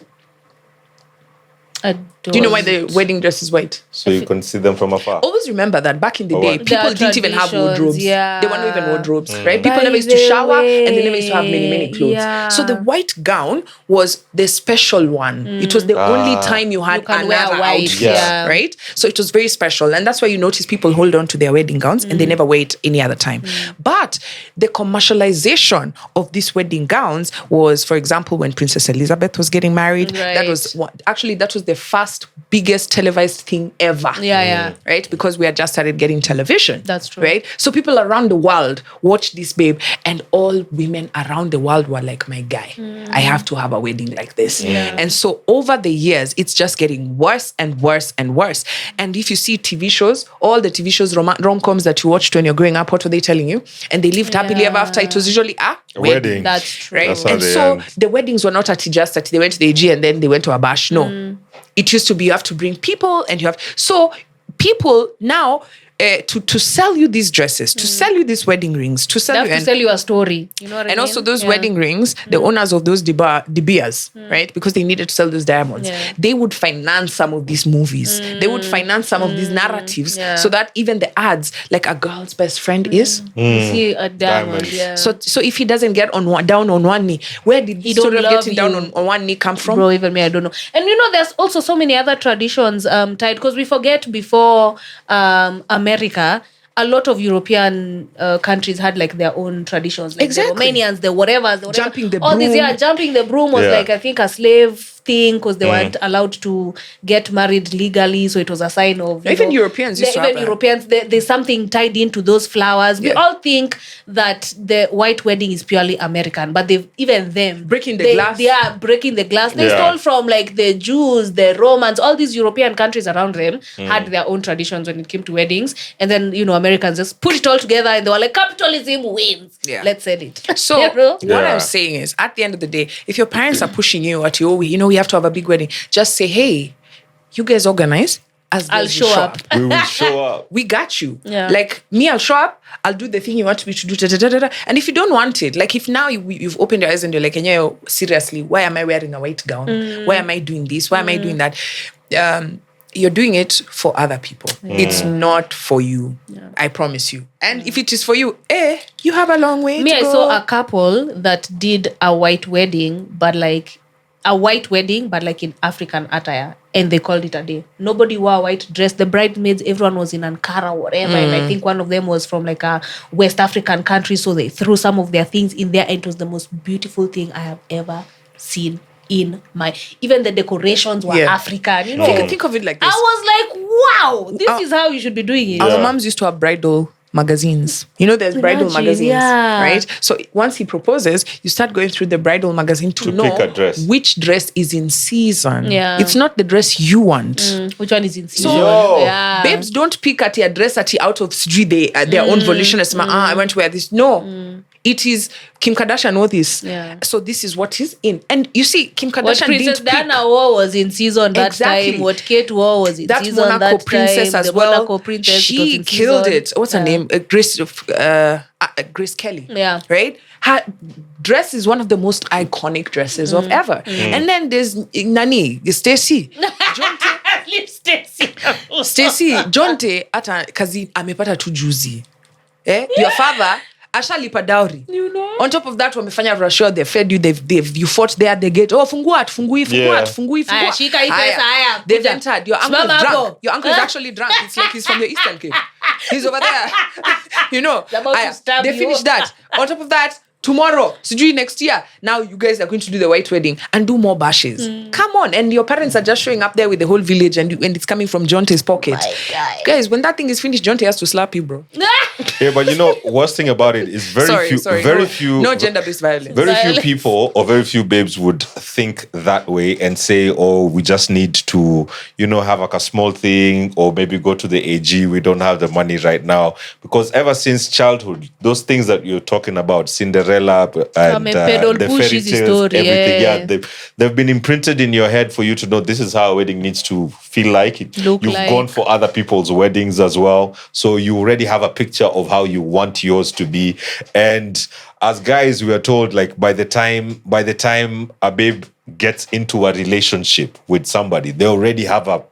Do you know why the wedding dress is white? So you can see them from afar. Always remember that back in the Oh, day, what? people There are didn't even have traditions, wardrobes. yeah. There were not even wardrobes, right? People By never used to the shower and they never way, used to have many clothes. yeah. So the white gown was the special one. It was the only time you had You can wear another white, outfit, yeah. right? So it was very special. And that's why you notice people hold on to their wedding gowns and they never wear it any other time. But the commercialization of these wedding gowns was, for example, when Princess Elizabeth was getting married. That was that was the first biggest televised thing ever. Yeah. Right? Because we had just started getting television. That's true. Right? So people around the world watched this babe, and all women around the world were like, my guy, I have to have a wedding like this. And so over the years, it's just getting worse and worse and worse. And if you see TV shows, all the TV shows, rom-coms that you watched when you're growing up, what were they telling you? And they lived happily ever after. It was usually a Wedding. That's true. right? That's how And they so end. the weddings were not just that they went to the AG and then they went to a bash. No. It used to be you have to bring people and you have... So people now, to sell you these dresses, to sell you these wedding rings, to They sell have you... to and- sell you a story. You know what I mean? and also those Yeah. wedding rings, the owners of those De Beers, right? Because they needed to sell those diamonds. Yeah. They would finance some of these movies. They would finance some of these narratives Yeah. so that even the ads, like a girl's best friend is. You see a diamond. Diamonds. Yeah. So if he doesn't get down on one knee, where did the don't story of love getting down you. on one knee come from? Bro, even me, I don't know. And you know, there's also so many other traditions tied, because we forget before America, a lot of European countries had like their own traditions, like Exactly. the Romanians, the whatevers, Jumping the all these, broom. jumping the broom was Yeah. like, I think, a slave thing, because they weren't allowed to get married legally, so it was a sign of Even Europeans used to have that. Europeans, there's something tied into those flowers. We Yeah. all think that the white wedding is purely American, but they've even them Breaking the glass. They are breaking the glass. They Yeah. stole from like the Jews, the Romans, all these European countries around them had their own traditions when it came to weddings. And then, Americans just put it all together and they were like, capitalism wins. Yeah. Let's sell it. So You know? what Yeah. I'm saying is, at the end of the day, if your parents are pushing you at you, we have to have a big wedding, just say, hey, you guys organize. As I'll girls, you show up. We will show up. We got you. Yeah. Like me, I'll show up. I'll do the thing you want me to do. Da, da, da, da, da. And if you don't want it, like if now you've opened your eyes and you're like, seriously, why am I wearing a white gown? Why am I doing this? Why am I doing that? You're doing it for other people. It's not for you. I promise you. And if it is for you, you have a long way Me, to I go. saw a couple that did a white wedding, but like a white wedding, but like in African attire, and they called it a day. Nobody wore a white dress. The bridesmaids, everyone was in Ankara or whatever, and I think one of them was from like a West African country, so they threw some of their things in there, and it was the most beautiful thing I have ever seen in my... Even the decorations were African, you know. Think of it like this. I was like, wow, this is how you should be doing it. Our moms used to have bridal magazines. You know, there's bridal magazines, right? So once he proposes, you start going through the bridal magazine to know pick a dress. Which dress is in season. Yeah. It's not the dress you want. Which one is in season? Yo. Babes don't pick at your dress at out of their own volition. I want to wear this. No. It is Kim Kardashian wore this. Yeah. So this is what is in. And you see, Kim Kardashian What Princess didn't pick. Diana wore was in season that Exactly. time. What Kate wore was in That season Monaco that princess time. as The well. Monaco princess, it was She in killed season. it. What's her name? Grace Kelly. Yeah. Right? Her dress is one of the most iconic dresses of ever. And then there's Nani, Stacey. Stacey, Jonte ata kazi amepata tu juzi. Your father ashalipa dowry. You know? On top of that, wamefanya rasho, they fed you, you fought there at the gate. Oh, fungua, tufungui. Aya, shika hii pesa, aya, They've kuja. entered. Your uncle is Simama drunk. hapo. Your uncle is actually drunk. It's like he's from the Eastern Cape. He's over there. You know. About to stab they you. finished that. On top of that, tomorrow, sijui next year, now you guys are going to do the white wedding and do more bashes. Come on. And your parents are just showing up there with the whole village and it's coming from Jonte's pocket. My God. Guys, when that thing is finished, Jonte has to slap you, bro. Yeah, but you know, worst thing about it is very few No gender-based violence. Very few people or very few babes would think that way and say, oh, we just need to, you know, have like a small thing or maybe go to the AG. We don't have the money right now. Because ever since childhood, those things that you're talking about, Cinderella and the fairy tales, everything, they've been imprinted in your head for you to know this is how a wedding needs to feel like. You've gone for other people's weddings as well. So you already have a picture of how you want yours to be. And as guys, we are told like by the time a babe gets into a relationship with somebody, they already have a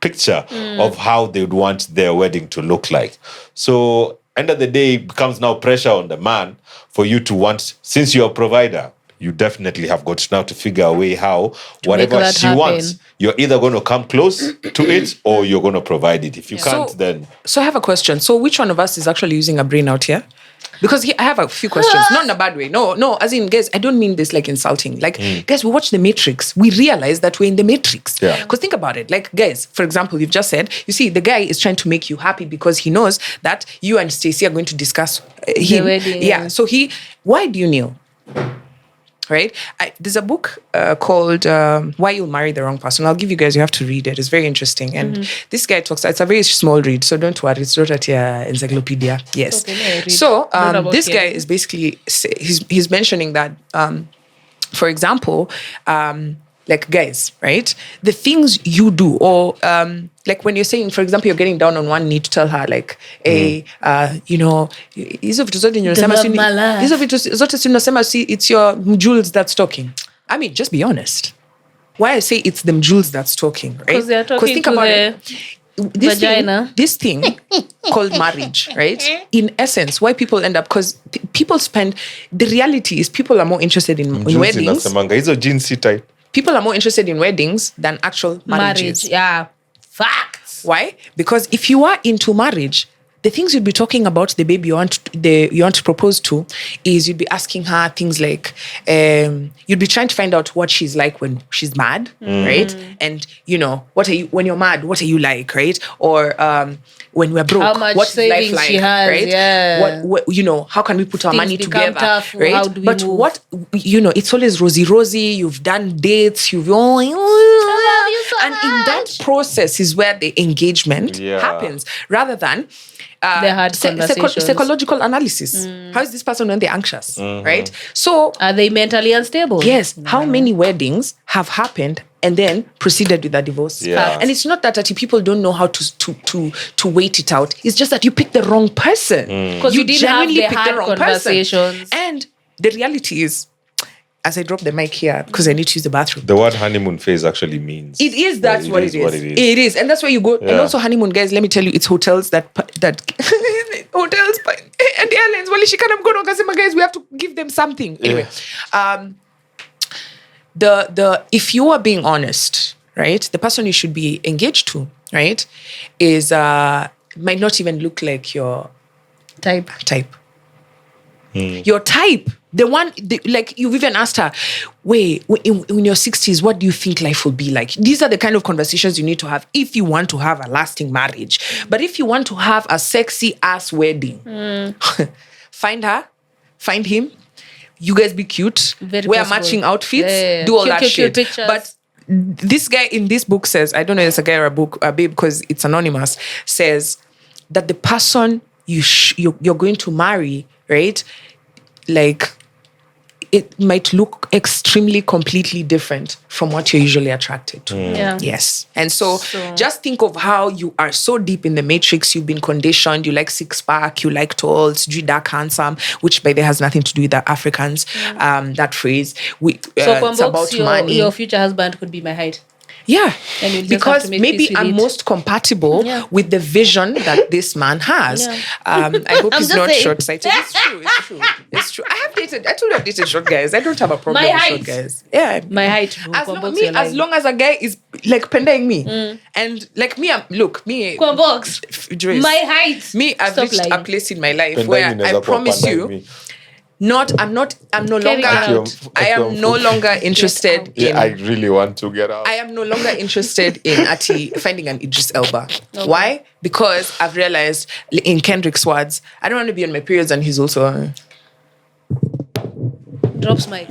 picture of how they would want their wedding to look like. So end of the day, it becomes now pressure on the man for you to want, since you're a provider, you definitely have got now to figure a way how whatever she wants, you're either going to come close to it or you're going to provide it. If you can't, then... So I have a question. So which one of us is actually using a brain out here? Because I have a few questions, not in a bad way. No, as in, guys, I don't mean this like insulting. Like, guys, we watch The Matrix. We realize that we're in The Matrix. Because think about it. Like, guys, for example, you've just said, you see, the guy is trying to make you happy because he knows that you and Stacey are going to discuss him. Wedding, yeah. So why do you kneel? Right? There's a book called Why You'll Marry the Wrong Person. I'll give you guys, you have to read it. It's very interesting. And this guy talks, it's a very small read, so don't worry. It's not at your encyclopedia. Yes. Okay, so this guy is basically, he's mentioning that, for example, like guys, right? The things you do, or like when you're saying, for example, you're getting down on one knee to tell her like, you know, hizo vitu zote unasema it's your mjules that's talking. I mean, just be honest. Why I say it's the mjules that's talking, right? Because they're talking think to about the vagina. This thing called marriage, right? In essence, why people end up, because people spend, the reality is people are more interested in weddings. Hizo jinsi type. People are more interested in weddings than actual marriages. Yeah. Facts. Why? Because if you are into marriage, the things you'd be talking about the baby you want to propose to is you'd be asking her things like, you'd be trying to find out what she's like when she's mad, right? And, you know, when you're mad, what are you like, right? Or when we're broke, how much what's life like, she has, right? Yeah. What, you know, how can we put our money together, tough, right? how do we but move? what, you know, it's always rosy. You've done dates, you've all, I love you so and in that process is where the engagement happens, rather than the hard conversations. Psychological analysis. How is this person when they're anxious, right? So are they mentally unstable? Yes. How many weddings have happened and then proceeded with a divorce? Yeah. And it's not that people don't know how to wait it out. It's just that you picked the wrong person. Because you didn't have the hard conversations. And the reality is, as I drop the mic here, because I need to use the bathroom. The word honeymoon phase actually means. It is, that's what it is. It is. And that's where you go. Yeah. And also honeymoon, guys, let me tell you, it's hotels that hotels and the airlines, guys, we have to give them something. Anyway, if you are being honest, right, the person you should be engaged to, right, is might not even look like your Type. Your type, the one, like you've even asked her, wait, in your 60s, what do you think life will be like? These are the kind of conversations you need to have if you want to have a lasting marriage. But if you want to have a sexy ass wedding, find her, find him, you guys be cute, Very wear possible. matching outfits, Yeah. do all Cute, that cute, shit. cute pictures. But this guy in this book says, I don't know if it's a guy or a babe because it's anonymous, says that the person you're going to marry, right, like it might look extremely completely different from what you're usually attracted to. Yeah. Yes. And so just think of how you are so deep in the matrix, you've been conditioned, you like six-pack, you like tall, dark, handsome, which by the way has nothing to do with the Africans, that phrase. So It's about money. your future husband could be my height. Yeah, And you'll just because have to make maybe peace with I'm it. most compatible Yeah. with the vision that this man has. Yeah. I hope I'm he's just not saying. short-sighted. It's true. I told you I've dated short guys. I don't have a problem My with short height. guys. Yeah. My height. As long as a guy is like pending me, and like me, Kwambox. Joyce, My height. I've Stop reached lying. a place in my life Pendai where inaweza I kuwa promise pandai you, me. I'm no Carry longer. out. I am no longer interested in. Yeah, I really want to get out. I am no longer interested in finding an Idris Elba. Okay. Why? Because I've realized, in Kendrick's words, I don't want to be on my periods, and he's also. Drops mic.